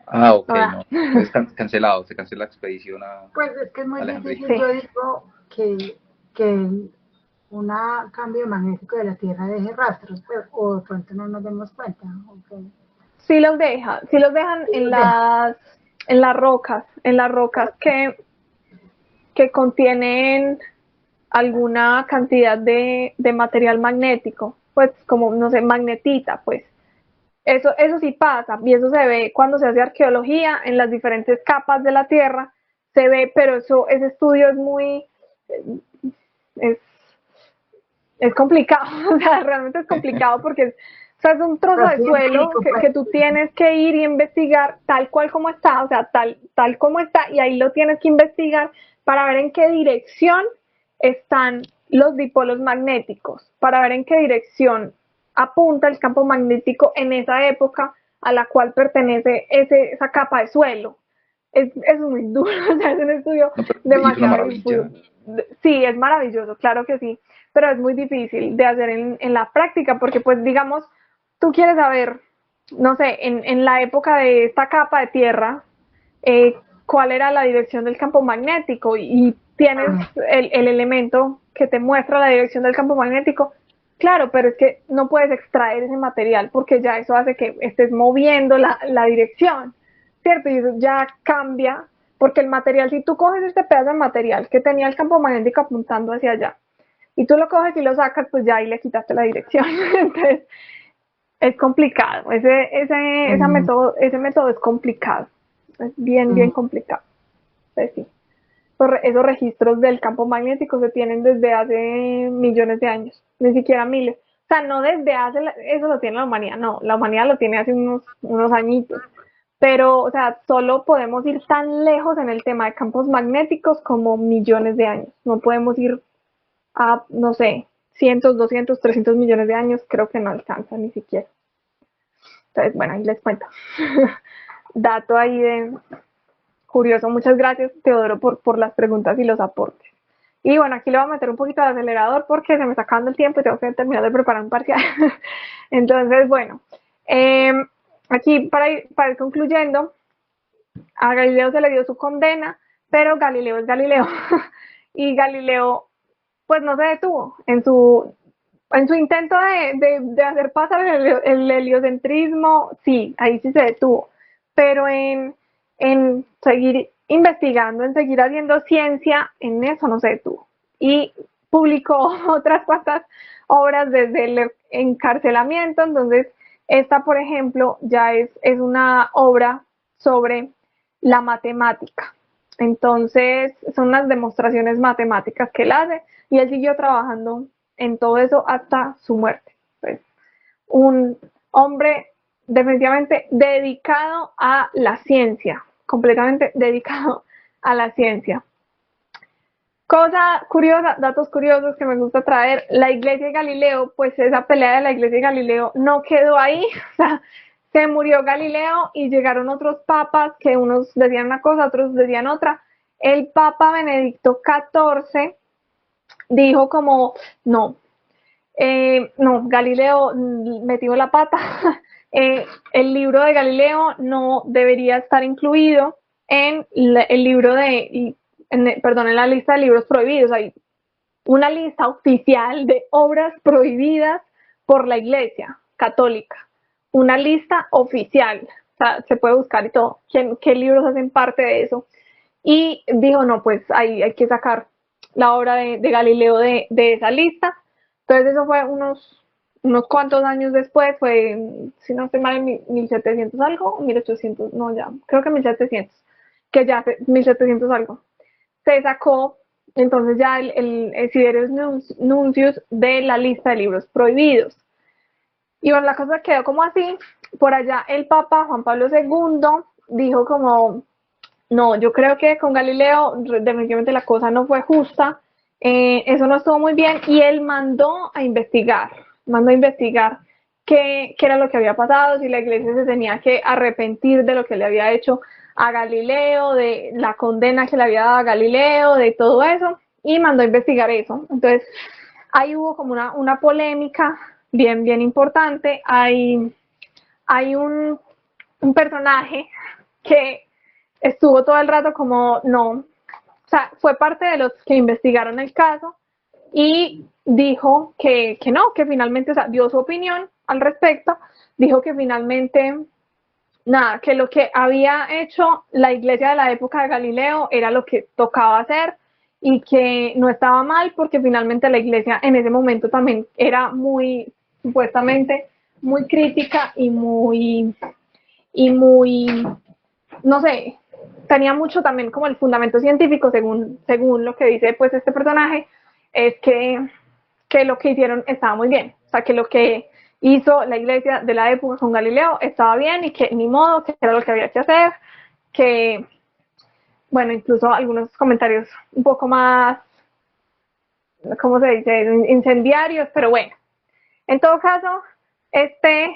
Ok, No da. no. Entonces cancelado, se cancela la expedición Pues es que es a muy Alejandría. difícil, Sí. yo digo que un cambio magnético de la Tierra deje rastros, pues, o de pronto no nos demos cuenta. Okay. Sí los dejan Sí, los deja. en las rocas que contienen alguna cantidad de material magnético, pues como, no sé, magnetita, pues. Eso sí pasa, y eso se ve cuando se hace arqueología en las diferentes capas de la Tierra, se ve, pero ese estudio es es, es complicado, o sea, realmente es complicado porque o sea, es un trozo Pero de suelo científico, pues. que tú tienes que ir y investigar tal cual como está, o sea, tal como está, y ahí lo tienes que investigar para ver en qué dirección están los dipolos magnéticos, para ver en qué dirección apunta el campo magnético en esa época a la cual pertenece esa capa de suelo. es muy duro, o sea, es un estudio No, pero y es una demasiado maravilla. difuso. Sí, es maravilloso, claro que sí, pero es muy difícil de hacer en la práctica porque pues digamos, tú quieres saber, no sé, en la época de esta capa de tierra, cuál era la dirección del campo magnético y tienes Ah, el elemento que te muestra la dirección del campo magnético. Claro, pero es que no puedes extraer ese material porque ya eso hace que estés moviendo la dirección, ¿cierto? Y eso ya cambia, porque el material, si tú coges este pedazo de material que tenía el campo magnético apuntando hacia allá, y tú lo coges y lo sacas, pues ya ahí le quitaste la dirección. Entonces, es complicado. mm, Ese método es complicado. Es bien, mm, bien complicado. Entonces, sí. Esos registros del campo magnético se tienen desde hace millones de años, ni siquiera miles. O sea, no desde hace, eso lo tiene la humanidad, no, la humanidad lo tiene hace unos añitos. Pero, o sea, solo podemos ir tan lejos en el tema de campos magnéticos como millones de años. No podemos ir a, no sé, cientos, 200, 300 millones de años, creo que no alcanza ni siquiera. Entonces, bueno, ahí les cuento. Dato ahí de curioso. Muchas gracias, Teodoro, por las preguntas y los aportes. Y bueno, aquí le voy a meter un poquito de acelerador porque se me está acabando el tiempo y tengo que terminar de preparar un parcial. Entonces, bueno, eh, aquí para ir concluyendo, a Galileo se le dio su condena, pero Galileo es Galileo. Y Galileo, pues no se detuvo en su intento de hacer pasar el heliocentrismo, sí, ahí sí se detuvo, pero en seguir investigando, en seguir haciendo ciencia, en eso no se detuvo. Y publicó otras cuantas obras desde el encarcelamiento, entonces esta, por ejemplo, ya es una obra sobre la matemática. Entonces, son unas demostraciones matemáticas que él hace y él siguió trabajando en todo eso hasta su muerte. Pues, un hombre definitivamente dedicado a la ciencia, completamente dedicado a la ciencia. Cosa curiosa, datos curiosos que me gusta traer, la iglesia de Galileo, pues esa pelea de la iglesia de Galileo no quedó ahí, o sea, se murió Galileo y llegaron otros papas que unos decían una cosa, otros decían otra. El papa Benedicto XIV dijo como, no, no, Galileo metió la pata, el libro de Galileo no debería estar incluido en el libro perdón, en la lista de libros prohibidos. Hay una lista oficial de obras prohibidas por la Iglesia Católica. Una lista oficial, o sea, se puede buscar y todo, qué libros hacen parte de eso. Y dijo, no, pues hay que sacar la obra de Galileo de esa lista. Entonces eso fue unos cuantos años después, fue, si no estoy mal, en 1700 algo, 1800, no, ya, creo que 1700, que ya 1700 algo. Se sacó entonces ya el Siderius Nuncius de la lista de libros prohibidos. Y bueno, la cosa quedó como así. Por allá el Papa Juan Pablo II dijo como, no, yo creo que con Galileo definitivamente la cosa no fue justa, eso no estuvo muy bien y él mandó a investigar qué era lo que había pasado, si la iglesia se tenía que arrepentir de lo que le había hecho a Galileo, de la condena que le había dado a Galileo, de todo eso, y mandó a investigar eso. Entonces, ahí hubo como una polémica bien, bien importante. Hay un personaje que estuvo todo el rato como, no, o sea, fue parte de los que investigaron el caso y dijo que no, que finalmente, o sea, dio su opinión al respecto, dijo que finalmente, nada, que lo que había hecho la iglesia de la época de Galileo era lo que tocaba hacer y que no estaba mal porque finalmente la iglesia en ese momento también era muy, supuestamente, muy crítica y muy, no sé, tenía mucho también como el fundamento científico, según lo que dice pues este personaje, es que lo que hicieron estaba muy bien. O sea, que lo que hizo la iglesia de la época con Galileo estaba bien y que ni modo, que era lo que había que hacer, que, bueno, incluso algunos comentarios un poco más, ¿cómo se dice?, incendiarios, pero bueno. En todo caso, este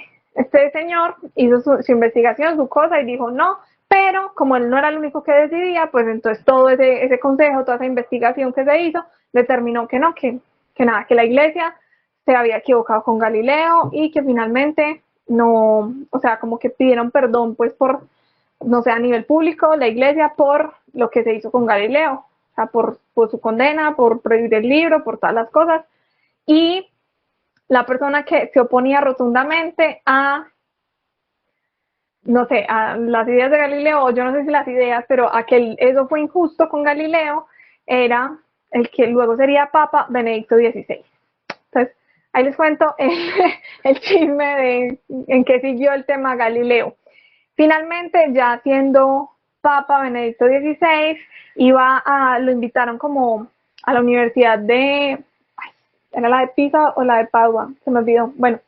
señor hizo su investigación, su cosa, y dijo, no, Pero como él no era el único que decidía, pues entonces todo ese consejo, toda esa investigación que se hizo, determinó que no, que nada, que la iglesia se había equivocado con Galileo y que finalmente no, o sea, como que pidieron perdón pues por, no sé, a nivel público, la iglesia por lo que se hizo con Galileo, o sea, por su condena, por prohibir el libro, por todas las cosas. Y la persona que se oponía rotundamente a, no sé, a las ideas de Galileo, yo no sé si las ideas, pero a que eso fue injusto con Galileo, era el que luego sería Papa Benedicto XVI. Entonces, ahí les cuento el chisme de en qué siguió el tema Galileo. Finalmente, ya siendo Papa Benedicto XVI, lo invitaron como a la Universidad de, era la de Pisa o la de Padua, se me olvidó. Bueno,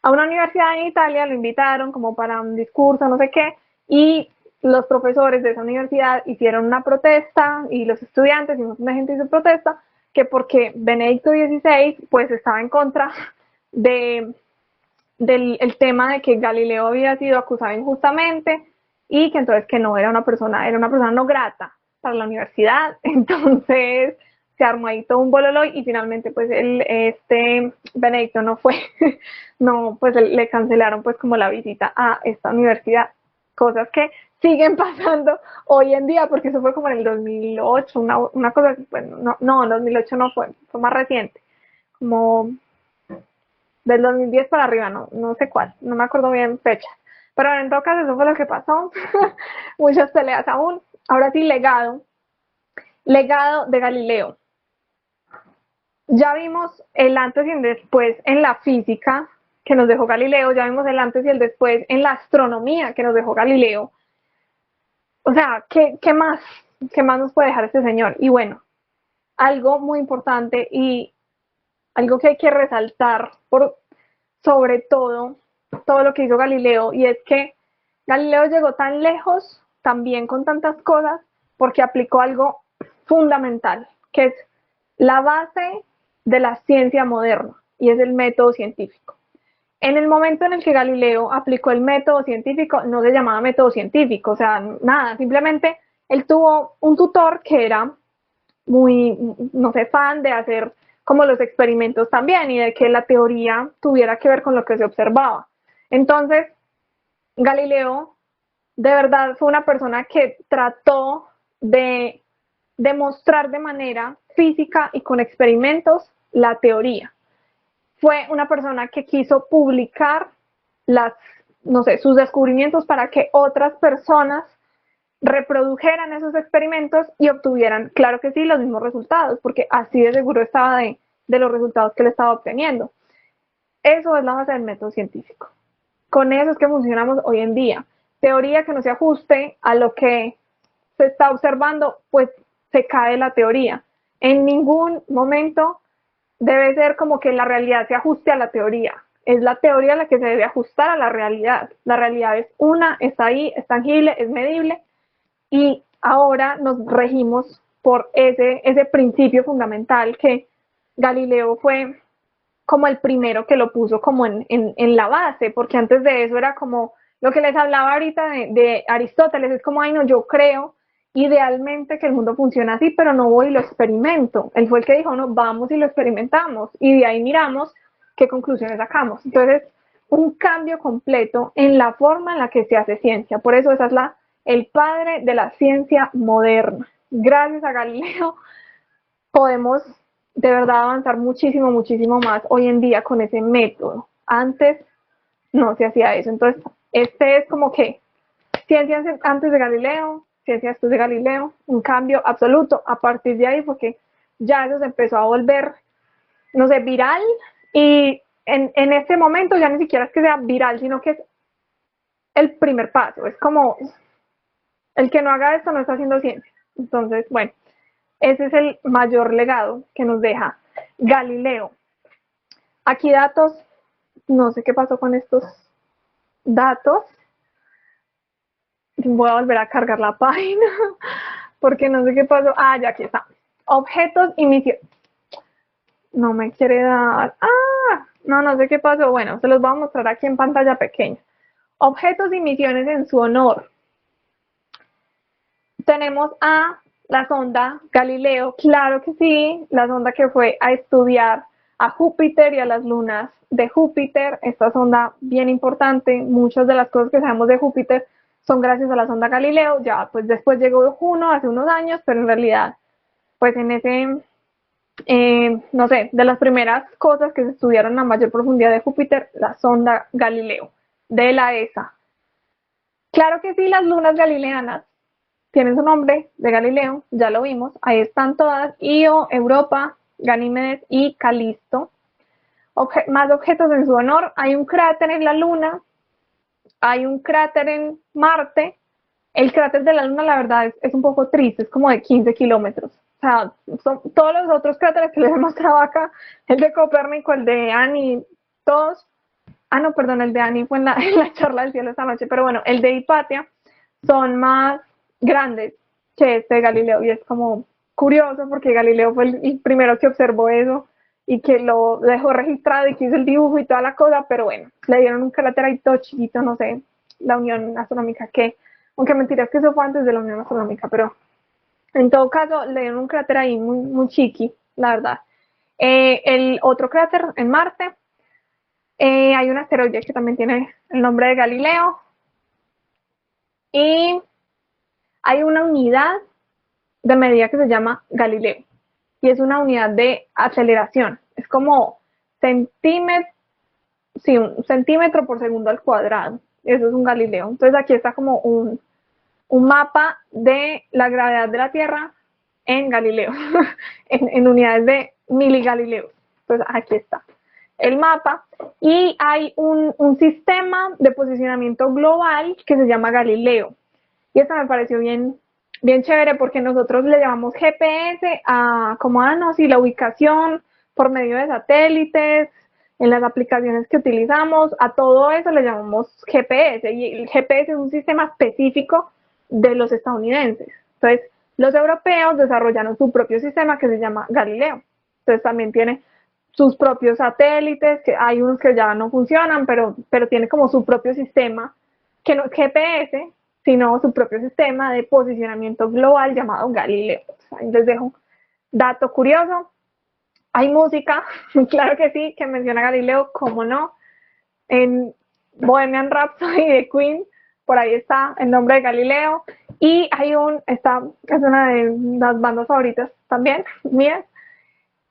a una universidad en Italia lo invitaron como para un discurso, no sé qué, y los profesores de esa universidad hicieron una protesta y los estudiantes y un montón de gente hizo protesta que porque Benedicto XVI pues estaba en contra de, del el tema de que Galileo había sido acusado injustamente y que entonces que no era una persona no grata para la universidad. Entonces se armó ahí todo un bololoy y finalmente pues este Benedicto no fue, no, pues le cancelaron pues como la visita a esta universidad, cosas que siguen pasando hoy en día, porque eso fue como en el 2008, una cosa, bueno, no, en 2008 no fue más reciente, como del 2010 para arriba, no sé cuál, no me acuerdo bien fecha. Pero en todo caso eso fue lo que pasó. Muchas peleas aún. Ahora sí, legado de Galileo. Ya vimos el antes y el después en la física que nos dejó Galileo, ya vimos el antes y el después en la astronomía que nos dejó Galileo. O sea, ¿qué más? ¿Qué más nos puede dejar este señor? Y bueno, algo muy importante y algo que hay que resaltar por sobre todo lo que hizo Galileo, y es que Galileo llegó tan lejos, también con tantas cosas, porque aplicó algo fundamental, que es la base de la ciencia moderna, y es el método científico. En el momento en el que Galileo aplicó el método científico, no se llamaba método científico, o sea, nada, simplemente él tuvo un tutor que era muy, no sé, fan de hacer como los experimentos también y de que la teoría tuviera que ver con lo que se observaba. Entonces, Galileo de verdad fue una persona que trató de demostrar de manera física y con experimentos la teoría. Fue una persona que quiso publicar no sé, sus descubrimientos para que otras personas reprodujeran esos experimentos y obtuvieran, claro que sí, los mismos resultados, porque así de seguro estaba de los resultados que él estaba obteniendo. Eso es la base del método científico. Con eso es que funcionamos hoy en día. Teoría que no se ajuste a lo que se está observando, pues se cae la teoría. En ningún momento debe ser como que la realidad se ajuste a la teoría. Es la teoría la que se debe ajustar a la realidad. La realidad es una, está ahí, es tangible, es medible, y ahora nos regimos por ese principio fundamental que Galileo fue como el primero que lo puso como en la base, porque antes de eso era como lo que les hablaba ahorita de Aristóteles, es como, ay no, yo creo idealmente que el mundo funciona así, pero no voy y lo experimento. Él fue el que dijo, no, vamos y lo experimentamos, y de ahí miramos qué conclusiones sacamos. Entonces, un cambio completo en la forma en la que se hace ciencia. Por eso esa es el padre de la ciencia moderna. Gracias a Galileo podemos de verdad avanzar muchísimo, muchísimo más hoy en día con ese método. Antes no se hacía eso. Entonces, este es como que ciencia antes de Galileo, ciencia después de Galileo, un cambio absoluto a partir de ahí, porque ya eso se empezó a volver, no sé, viral, y en este momento ya ni siquiera es que sea viral, sino que es el primer paso, es como el que no haga esto no está haciendo ciencia. Entonces, bueno, ese es el mayor legado que nos deja Galileo. Aquí datos, no sé qué pasó con estos datos. Voy a volver a cargar la página porque no sé qué pasó. Ah, ya aquí está. Objetos y misiones. No me quiere dar. Ah, no sé qué pasó. Bueno, se los voy a mostrar aquí en pantalla pequeña. Objetos y misiones en su honor. tenemos a la sonda Galileo, claro que sí, la sonda que fue a estudiar a Júpiter y a las lunas de Júpiter. Esta sonda bien importante, muchas de las cosas que sabemos de Júpiter son gracias a la sonda Galileo. Ya pues después llegó Juno hace unos años, pero en realidad pues en ese, no sé, de las primeras cosas que se estudiaron a mayor profundidad de Júpiter, la sonda Galileo de la ESA. Claro que sí, las lunas galileanas tienen su nombre de Galileo, ya lo vimos, ahí están todas: Io, Europa, Ganímedes y Calisto. Más objetos en su honor: hay un cráter en la Luna, hay un cráter en Marte. El cráter de la Luna, la verdad, es un poco triste, es como de 15 kilómetros. O sea, son todos los otros cráteres que les he mostrado acá, el de Copérnico, el de Annie, todos. Ah, no, perdón, el de Annie fue en la charla del cielo esta noche, pero bueno, el de Hipatia son más grandes que este de Galileo, y es como curioso porque Galileo fue el primero que observó eso y que lo dejó registrado y que hizo el dibujo y toda la cosa, pero bueno, le dieron un cráter ahí todo chiquito, no sé, la Unión Astronómica, que, aunque mentira, es que eso fue antes de la Unión Astronómica, pero en todo caso le dieron un cráter ahí muy, muy chiqui, la verdad. El otro cráter en Marte, hay un asteroide que también tiene el nombre de Galileo, y hay una unidad de medida que se llama Galileo, y es una unidad de aceleración, es como centímetro, sí, un centímetro por segundo al cuadrado, eso es un Galileo. Entonces aquí está como un mapa de la gravedad de la Tierra en Galileo, en unidades de miligalileos. Entonces aquí está el mapa, y hay un sistema de posicionamiento global que se llama Galileo, y esto me pareció bien, bien chévere porque nosotros le llamamos GPS a, como, no, sí, la ubicación por medio de satélites, en las aplicaciones que utilizamos, a todo eso le llamamos GPS, y el GPS es un sistema específico de los estadounidenses. Entonces, los europeos desarrollaron su propio sistema que se llama Galileo. Entonces también tiene sus propios satélites, que hay unos que ya no funcionan, pero tiene como su propio sistema, que no es GPS, sino su propio sistema de posicionamiento global llamado Galileo. Ahí les dejo dato curioso. Hay música, claro que sí, que menciona Galileo, cómo no. En Bohemian Rhapsody de Queen, por ahí está el nombre de Galileo. Y hay esta es una de las bandas favoritas también, mías,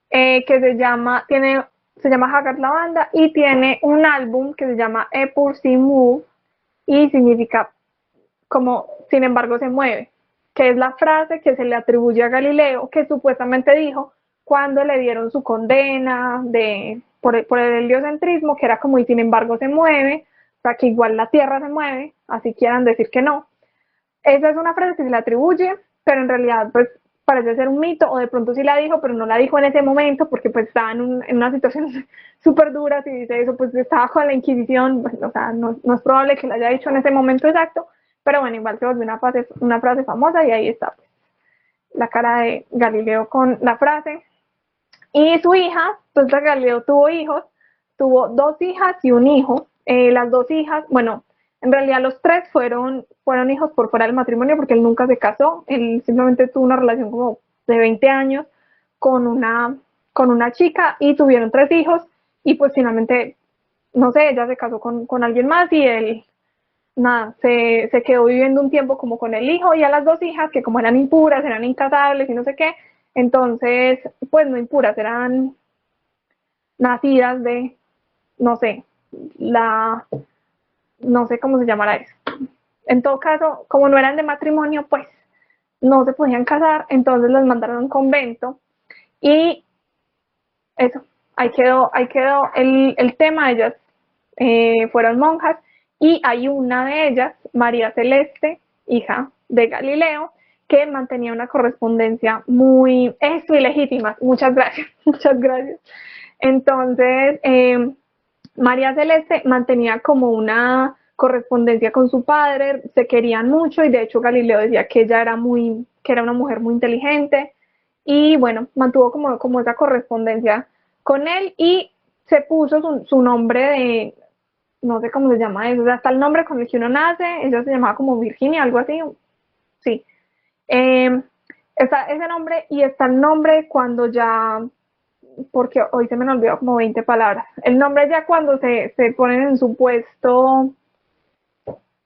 que se llama Haggard la banda, y tiene un álbum que se llama A Pursuit Move, y significa como sin embargo se mueve, que es la frase que se le atribuye a Galileo, que supuestamente dijo cuando le dieron su condena por el heliocentrismo, que era como y sin embargo se mueve, o sea que igual la Tierra se mueve, así quieran decir que no. Esa es una frase que se le atribuye, pero en realidad pues parece ser un mito, o de pronto sí la dijo, pero no la dijo en ese momento porque pues estaba en una situación súper dura. Si dice eso, pues estaba con la Inquisición, pues, o sea, no es probable que la haya dicho en ese momento exacto, pero bueno, igual se volvió una frase famosa, y ahí está pues, la cara de Galileo con la frase. Y su hija, pues Galileo tuvo hijos, tuvo 2 hijas y un hijo. Las 2 hijas, bueno, en realidad los 3 fueron hijos por fuera del matrimonio, porque él nunca se casó, él simplemente tuvo una relación como de 20 años con una chica, y tuvieron 3 hijos, y pues finalmente, no sé, ella se casó con alguien más, y él, nada, se quedó viviendo un tiempo como con el hijo, y a las 2 hijas, que como eran impuras, eran incasables y no sé qué, entonces, pues no impuras, eran nacidas de, no sé, no sé cómo se llamará eso. En todo caso, como no eran de matrimonio, pues no se podían casar, entonces las mandaron a un convento, y eso, ahí quedó el tema. Ellas fueron monjas, y hay una de ellas, María Celeste, hija de Galileo, que mantenía una correspondencia muy, ilegítima. Muchas gracias, muchas gracias. Entonces, María Celeste mantenía como una correspondencia con su padre, se querían mucho, y de hecho Galileo decía que ella que era una mujer muy inteligente, y bueno, mantuvo como esa correspondencia con él, y se puso su nombre de, no sé cómo se llama eso, o sea, hasta el nombre con el que uno nace. Ella se llamaba como Virginia, algo así, sí. Eh, Está ese nombre y está el nombre cuando ya, porque hoy se me olvidó como 20 palabras. El nombre ya cuando se ponen en su puesto,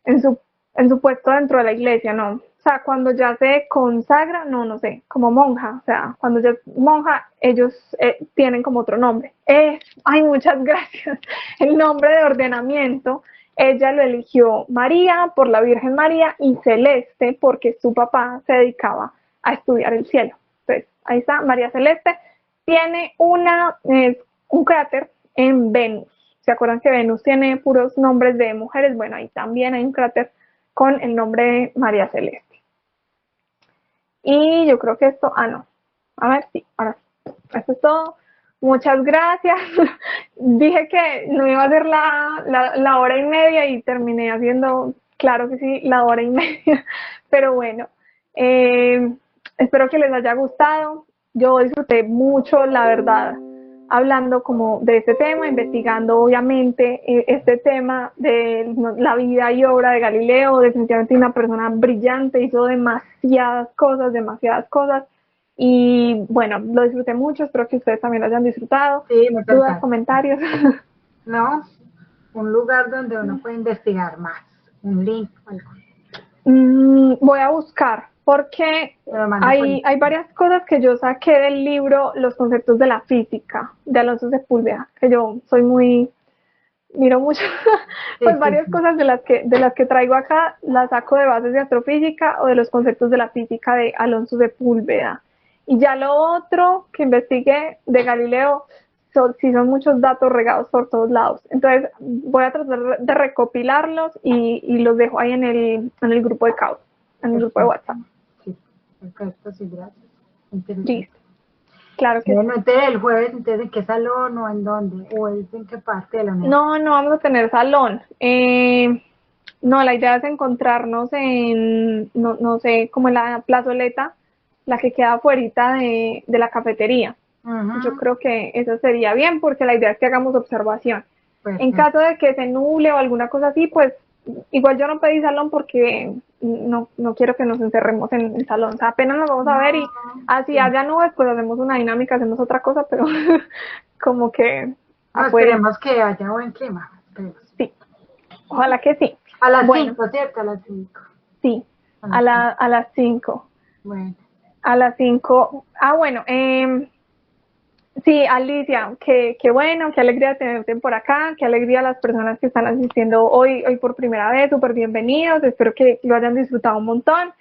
en su, en su puesto dentro de la iglesia, no. O sea, cuando ya se consagra, no sé, como monja. O sea, cuando ya es monja, ellos tienen como otro nombre. Ay, muchas gracias. El nombre de ordenamiento, ella lo eligió María por la Virgen María y Celeste porque su papá se dedicaba a estudiar el cielo. Entonces, ahí está, María Celeste. Tiene un cráter en Venus. ¿Se acuerdan que Venus tiene puros nombres de mujeres? Bueno, ahí también hay un cráter con el nombre de María Celeste. Y yo creo que esto, no. A ver, sí, ahora sí. Esto es todo. Muchas gracias. Dije que no iba a hacer la hora y media y terminé haciendo, claro que sí, la hora y media. Pero bueno, espero que les haya gustado. Yo disfruté mucho, la verdad, hablando como de este tema, investigando obviamente este tema de la vida y obra de Galileo. Definitivamente una persona brillante, hizo demasiadas cosas. Y bueno, lo disfruté mucho, espero que ustedes también lo hayan disfrutado. Sí, me ¿Dudas, encanta. comentarios? ¿No? Un lugar donde uno puede investigar más, un link o algo. Voy a buscar, porque hay varias cosas que yo saqué del libro Los conceptos de la física, de Alonso Sepúlveda, que yo soy miro mucho, pues varias cosas de las que traigo acá, las saco de bases de astrofísica o de los conceptos de la física de Alonso Sepúlveda. Y ya lo otro que investigué de Galileo, sí son muchos datos regados por todos lados. Entonces voy a tratar de recopilarlos y los dejo ahí en el grupo de Caos, en el grupo de WhatsApp. Sí, perfecto, sí, gracias. Listo. Claro que bueno, entonces el jueves, entonces, ¿en qué salón o en dónde? ¿O es en qué parte de la universidad? No vamos a tener salón. No, la idea es encontrarnos no sé, como en la plazoleta, la que queda afuera de la cafetería. Yo creo que eso sería bien porque la idea es que hagamos observación. En caso de que se nuble o alguna cosa así, pues igual yo no pedí salón porque no quiero que nos encerremos en el salón. O sea, apenas nos vamos a ver y así haya nubes, pues hacemos una dinámica, hacemos otra cosa, pero como que afuera. Esperemos que haya buen clima. Sí, ojalá que sí. A las 5, ¿cierto? A las 5. Sí, a las 5. Bueno. A las 5. Bueno, sí, Alicia, qué bueno, qué alegría tenerte por acá, qué alegría a las personas que están asistiendo hoy por primera vez, súper bienvenidos, espero que lo hayan disfrutado un montón.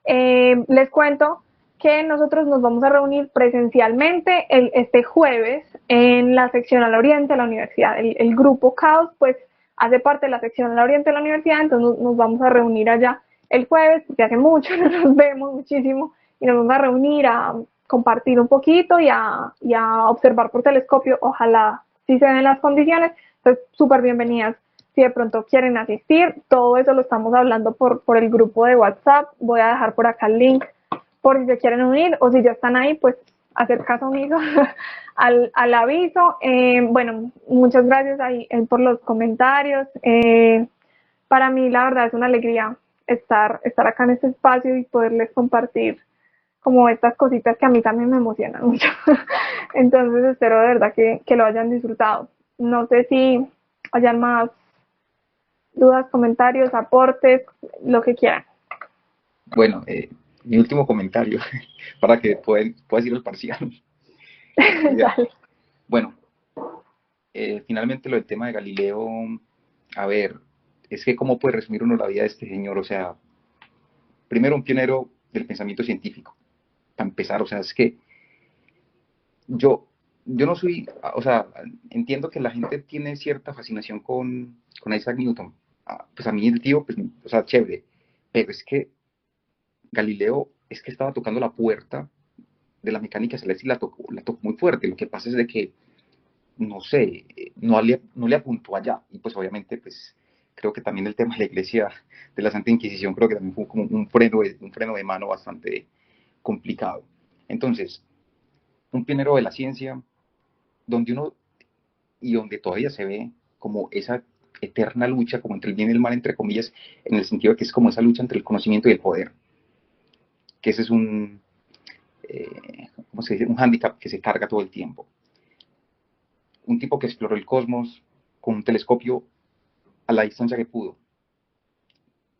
Les cuento que nosotros nos vamos a reunir presencialmente este jueves en la sección al oriente de la universidad. El grupo Caos, pues, hace parte de la sección al oriente de la universidad, entonces nos vamos a reunir allá el jueves, porque hace mucho no nos vemos muchísimo, y nos vamos a reunir a compartir un poquito y a observar por telescopio, ojalá si se den las condiciones. Entonces, súper bienvenidas si de pronto quieren asistir. Todo eso lo estamos hablando por el grupo de WhatsApp. Voy a dejar por acá el link por si se quieren unir o si ya están ahí, pues hacer caso omiso al aviso. Bueno, muchas gracias ahí por los comentarios. Para mí la verdad es una alegría estar acá en este espacio y poderles compartir como estas cositas que a mí también me emocionan mucho. Entonces espero de verdad que lo hayan disfrutado. No sé si hayan más dudas, comentarios, aportes, lo que quieran. Bueno, mi último comentario para que puedas ir al parcial. Bueno, finalmente lo del tema de Galileo, a ver, es que cómo puede resumir uno la vida de este señor, o sea, primero un pionero del pensamiento científico, para empezar, o sea, es que yo no soy, o sea, entiendo que la gente tiene cierta fascinación con Isaac Newton, pues a mí el tío, pues, o sea, chévere, pero es que Galileo es que estaba tocando la puerta de la mecánica celeste y la tocó muy fuerte. Lo que pasa es de que, no sé, no le apuntó allá. Y pues obviamente, pues creo que también el tema de la iglesia de la Santa Inquisición creo que también fue como un freno de mano bastante complicado. Entonces, un pionero de la ciencia, donde uno, y donde todavía se ve como esa eterna lucha como entre el bien y el mal, entre comillas, en el sentido de que es como esa lucha entre el conocimiento y el poder, que ese es un, ¿cómo se dice? Un hándicap que se carga todo el tiempo. Un tipo que exploró el cosmos con un telescopio a la distancia que pudo.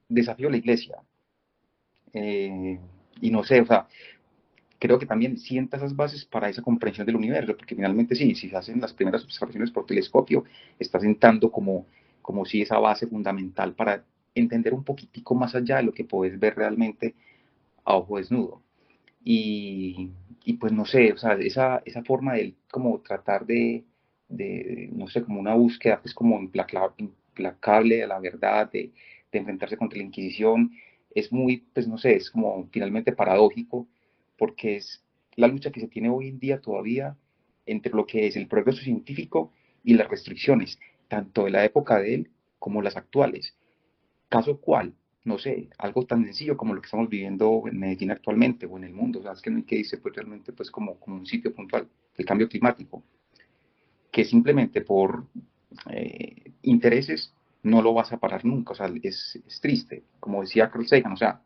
Desafió la iglesia. Y no sé, o sea, creo que también sienta esas bases para esa comprensión del universo, porque finalmente sí, si se hacen las primeras observaciones por telescopio, está sentando como si esa base fundamental para entender un poquitico más allá de lo que puedes ver realmente a ojo desnudo. Y, y pues no sé, o sea, esa forma de como tratar no sé, como una búsqueda pues como implacable de la verdad, de enfrentarse contra la Inquisición, es muy, pues no sé, es como finalmente paradójico, porque es la lucha que se tiene hoy en día todavía entre lo que es el progreso científico y las restricciones, tanto de la época de él como las actuales. Caso cual, no sé, algo tan sencillo como lo que estamos viviendo en Medellín actualmente o en el mundo, o sea, es que no hay que irse pues realmente pues como un sitio puntual, el cambio climático, que simplemente por intereses no lo vas a parar nunca, o sea, es triste, como decía Carl Sagan, o sea,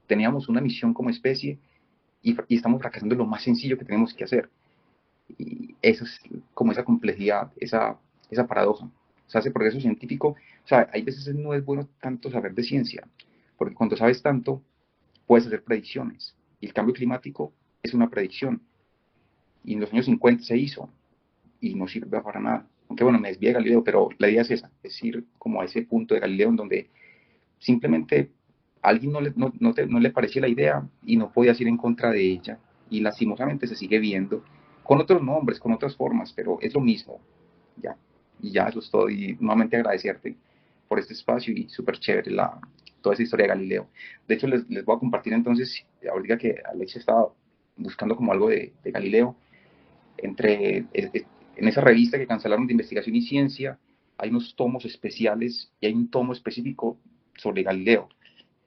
teníamos una misión como especie y estamos fracasando en lo más sencillo que tenemos que hacer, y eso es como esa complejidad, esa paradoja. Se hace progreso científico, o sea, hay veces no es bueno tanto saber de ciencia, porque cuando sabes tanto, puedes hacer predicciones. Y el cambio climático es una predicción. Y en los años 50 se hizo y no sirve para nada. Aunque bueno, me desvié de Galileo, pero la idea es esa, es ir como a ese punto de Galileo en donde simplemente a alguien no le parecía la idea y no podías ir en contra de ella. Y lastimosamente se sigue viendo con otros nombres, con otras formas, pero es lo mismo. Ya. Y ya eso es todo. Y nuevamente agradecerte por este espacio y súper chévere toda esa historia de Galileo. De hecho, les voy a compartir entonces, ahorita que Alexia estaba buscando como algo de Galileo, en esa revista que cancelaron de Investigación y Ciencia, hay unos tomos especiales y hay un tomo específico sobre Galileo,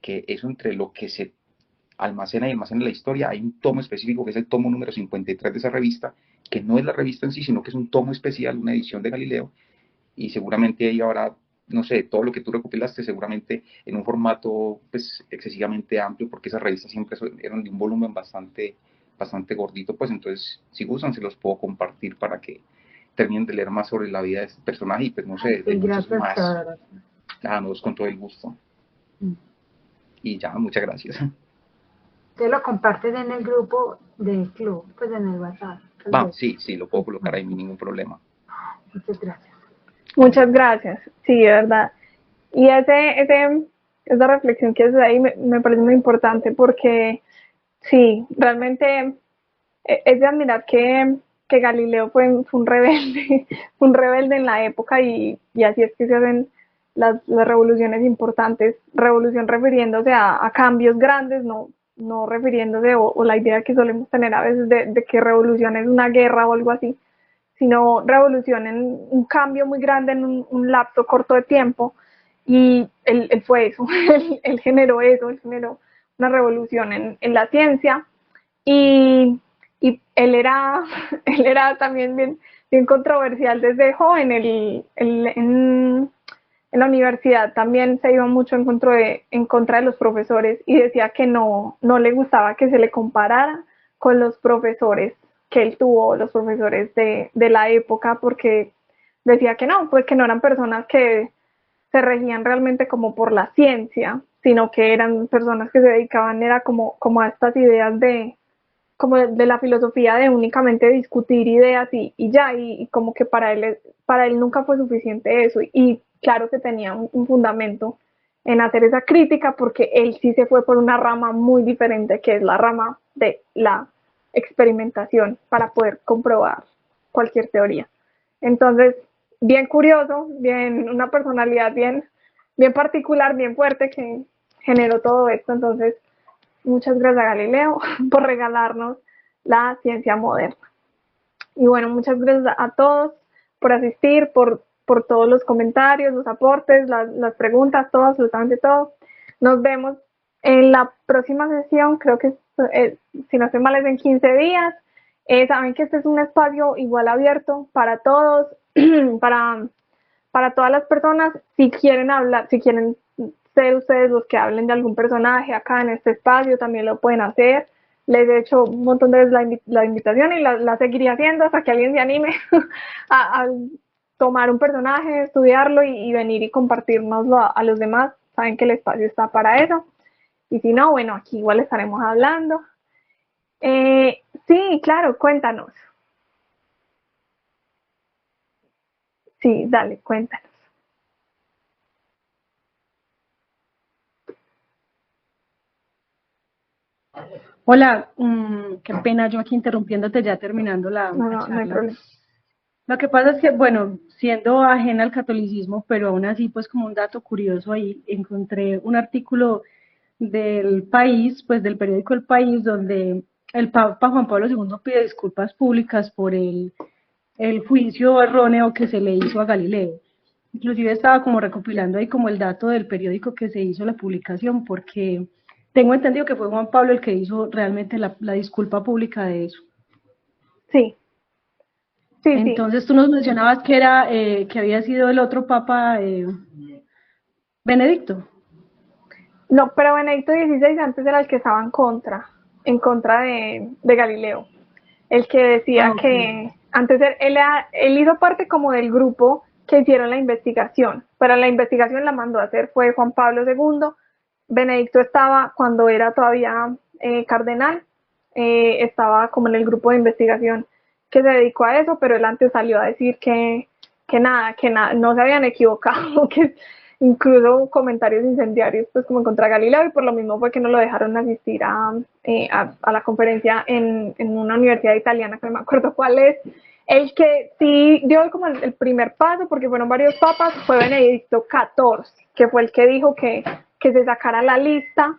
que eso entre lo que se almacena y almacena la historia, hay un tomo específico que es el tomo número 53 de esa revista, que no es la revista en sí, sino que es un tomo especial, una edición de Galileo, y seguramente ahí habrá, no sé, todo lo que tú recopilaste, seguramente en un formato pues excesivamente amplio, porque esas revistas siempre eran de un volumen bastante gordito, pues entonces si gustan se los puedo compartir para que terminen de leer más sobre la vida de este personaje y pues no sé, de Sí, muchos gracias, más. Pedro. Nada, nos con todo el gusto. Y ya, muchas gracias. Usted lo compartes en el grupo del club, pues en el WhatsApp, tal Va, vez. sí, lo puedo colocar ahí sin ningún problema. Muchas gracias. Muchas gracias, sí, de verdad. Y esa reflexión que haces ahí me parece muy importante porque sí, realmente es de admirar que Galileo fue un rebelde, un rebelde en la época y así es que se hacen las revoluciones importantes, revolución refiriéndose a cambios grandes, no refiriéndose o la idea que solemos tener a veces de que revolución es una guerra o algo así, sino revolución en un cambio muy grande en un lapso corto de tiempo. Y él fue eso, él generó eso, él generó una revolución en la ciencia. Y, y él era también bien controversial desde joven. En la universidad también se iba mucho en contra de los profesores y decía que no le gustaba que se le comparara con los profesores que él tuvo, los profesores de la época, porque decía que no, pues que no eran personas que se regían realmente como por la ciencia, sino que eran personas que se dedicaban era como a estas ideas como de la filosofía de únicamente discutir ideas y ya, y como que para él nunca fue suficiente eso, y claro que tenía un fundamento en hacer esa crítica porque él sí se fue por una rama muy diferente que es la rama de la experimentación para poder comprobar cualquier teoría. Entonces, bien curioso, bien, una personalidad bien particular, bien fuerte que generó todo esto. Entonces, muchas gracias a Galileo por regalarnos la ciencia moderna. Y bueno, muchas gracias a todos por asistir, por todos los comentarios, los aportes, las preguntas, todo, absolutamente todo. Nos vemos en la próxima sesión, creo que si no estoy mal es en 15 días. Saben que este es un espacio igual abierto para todos, para todas las personas. Si quieren hablar, si quieren ser ustedes los que hablen de algún personaje acá en este espacio, también lo pueden hacer. Les he hecho un montón de veces la invitación y la seguiría haciendo hasta que alguien se anime a tomar un personaje, estudiarlo y venir y compartirnoslo a los demás. Saben que el espacio está para eso. Y si no, bueno, aquí igual estaremos hablando. Sí, claro, cuéntanos. Sí, dale, cuéntanos. Hola, qué pena yo aquí interrumpiéndote ya terminando No, la no, no hay charla. problema. Lo que pasa es que, bueno, siendo ajena al catolicismo, pero aún así, pues como un dato curioso ahí, encontré un artículo del País, pues del periódico El País, donde el Papa Juan Pablo II pide disculpas públicas por el juicio erróneo que se le hizo a Galileo. Inclusive estaba como recopilando ahí como el dato del periódico que se hizo la publicación, porque tengo entendido que fue Juan Pablo el que hizo realmente la disculpa pública de eso. Sí, sí, sí. Entonces tú nos mencionabas que era que había sido el otro Papa Benedicto. No, pero Benedicto XVI antes era el que estaba en contra de Galileo. El que decía Okay. que antes él hizo parte como del grupo que hicieron la investigación, pero la investigación la mandó a hacer fue Juan Pablo II. Benedicto estaba cuando era todavía cardenal, estaba como en el grupo de investigación que se dedicó a eso, pero él antes salió a decir que nada, no se habían equivocado, que incluso comentarios incendiarios pues como contra Galileo, y por lo mismo fue que no lo dejaron asistir a la conferencia en una universidad italiana, que no me acuerdo cuál es. El que sí dio como el primer paso, porque fueron varios papas, fue Benedicto XIV, que fue el que dijo que se sacara la lista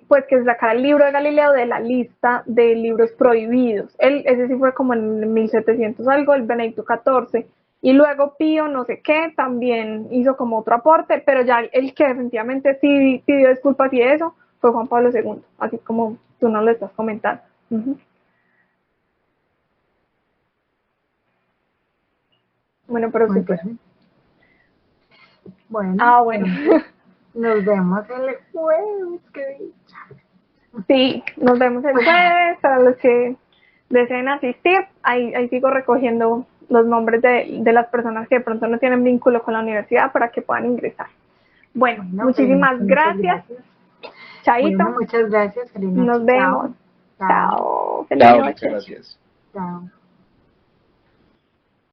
pues que se sacara el libro de Galileo de la lista de libros prohibidos. Ese sí fue como en 1700 algo, el Benedicto XIV. Y luego Pío, no sé qué, también hizo como otro aporte, pero ya el que definitivamente sí pidió disculpas y eso fue Juan Pablo II, así como tú nos lo estás comentando. Uh-huh. Bueno, pero Muy súper. bien. Bueno, Bueno. Nos vemos el jueves, qué dicha. Sí, nos vemos el jueves. Para los que deseen asistir, ahí sigo recogiendo los nombres de las personas que de pronto no tienen vínculo con la universidad para que puedan ingresar. Bueno, muchísimas muchas gracias. gracias. Chaito. Bueno, muchas gracias, Feliz noche. Nos vemos. Chao. Chao. Feliz Chao, muchas noche. gracias. Chao.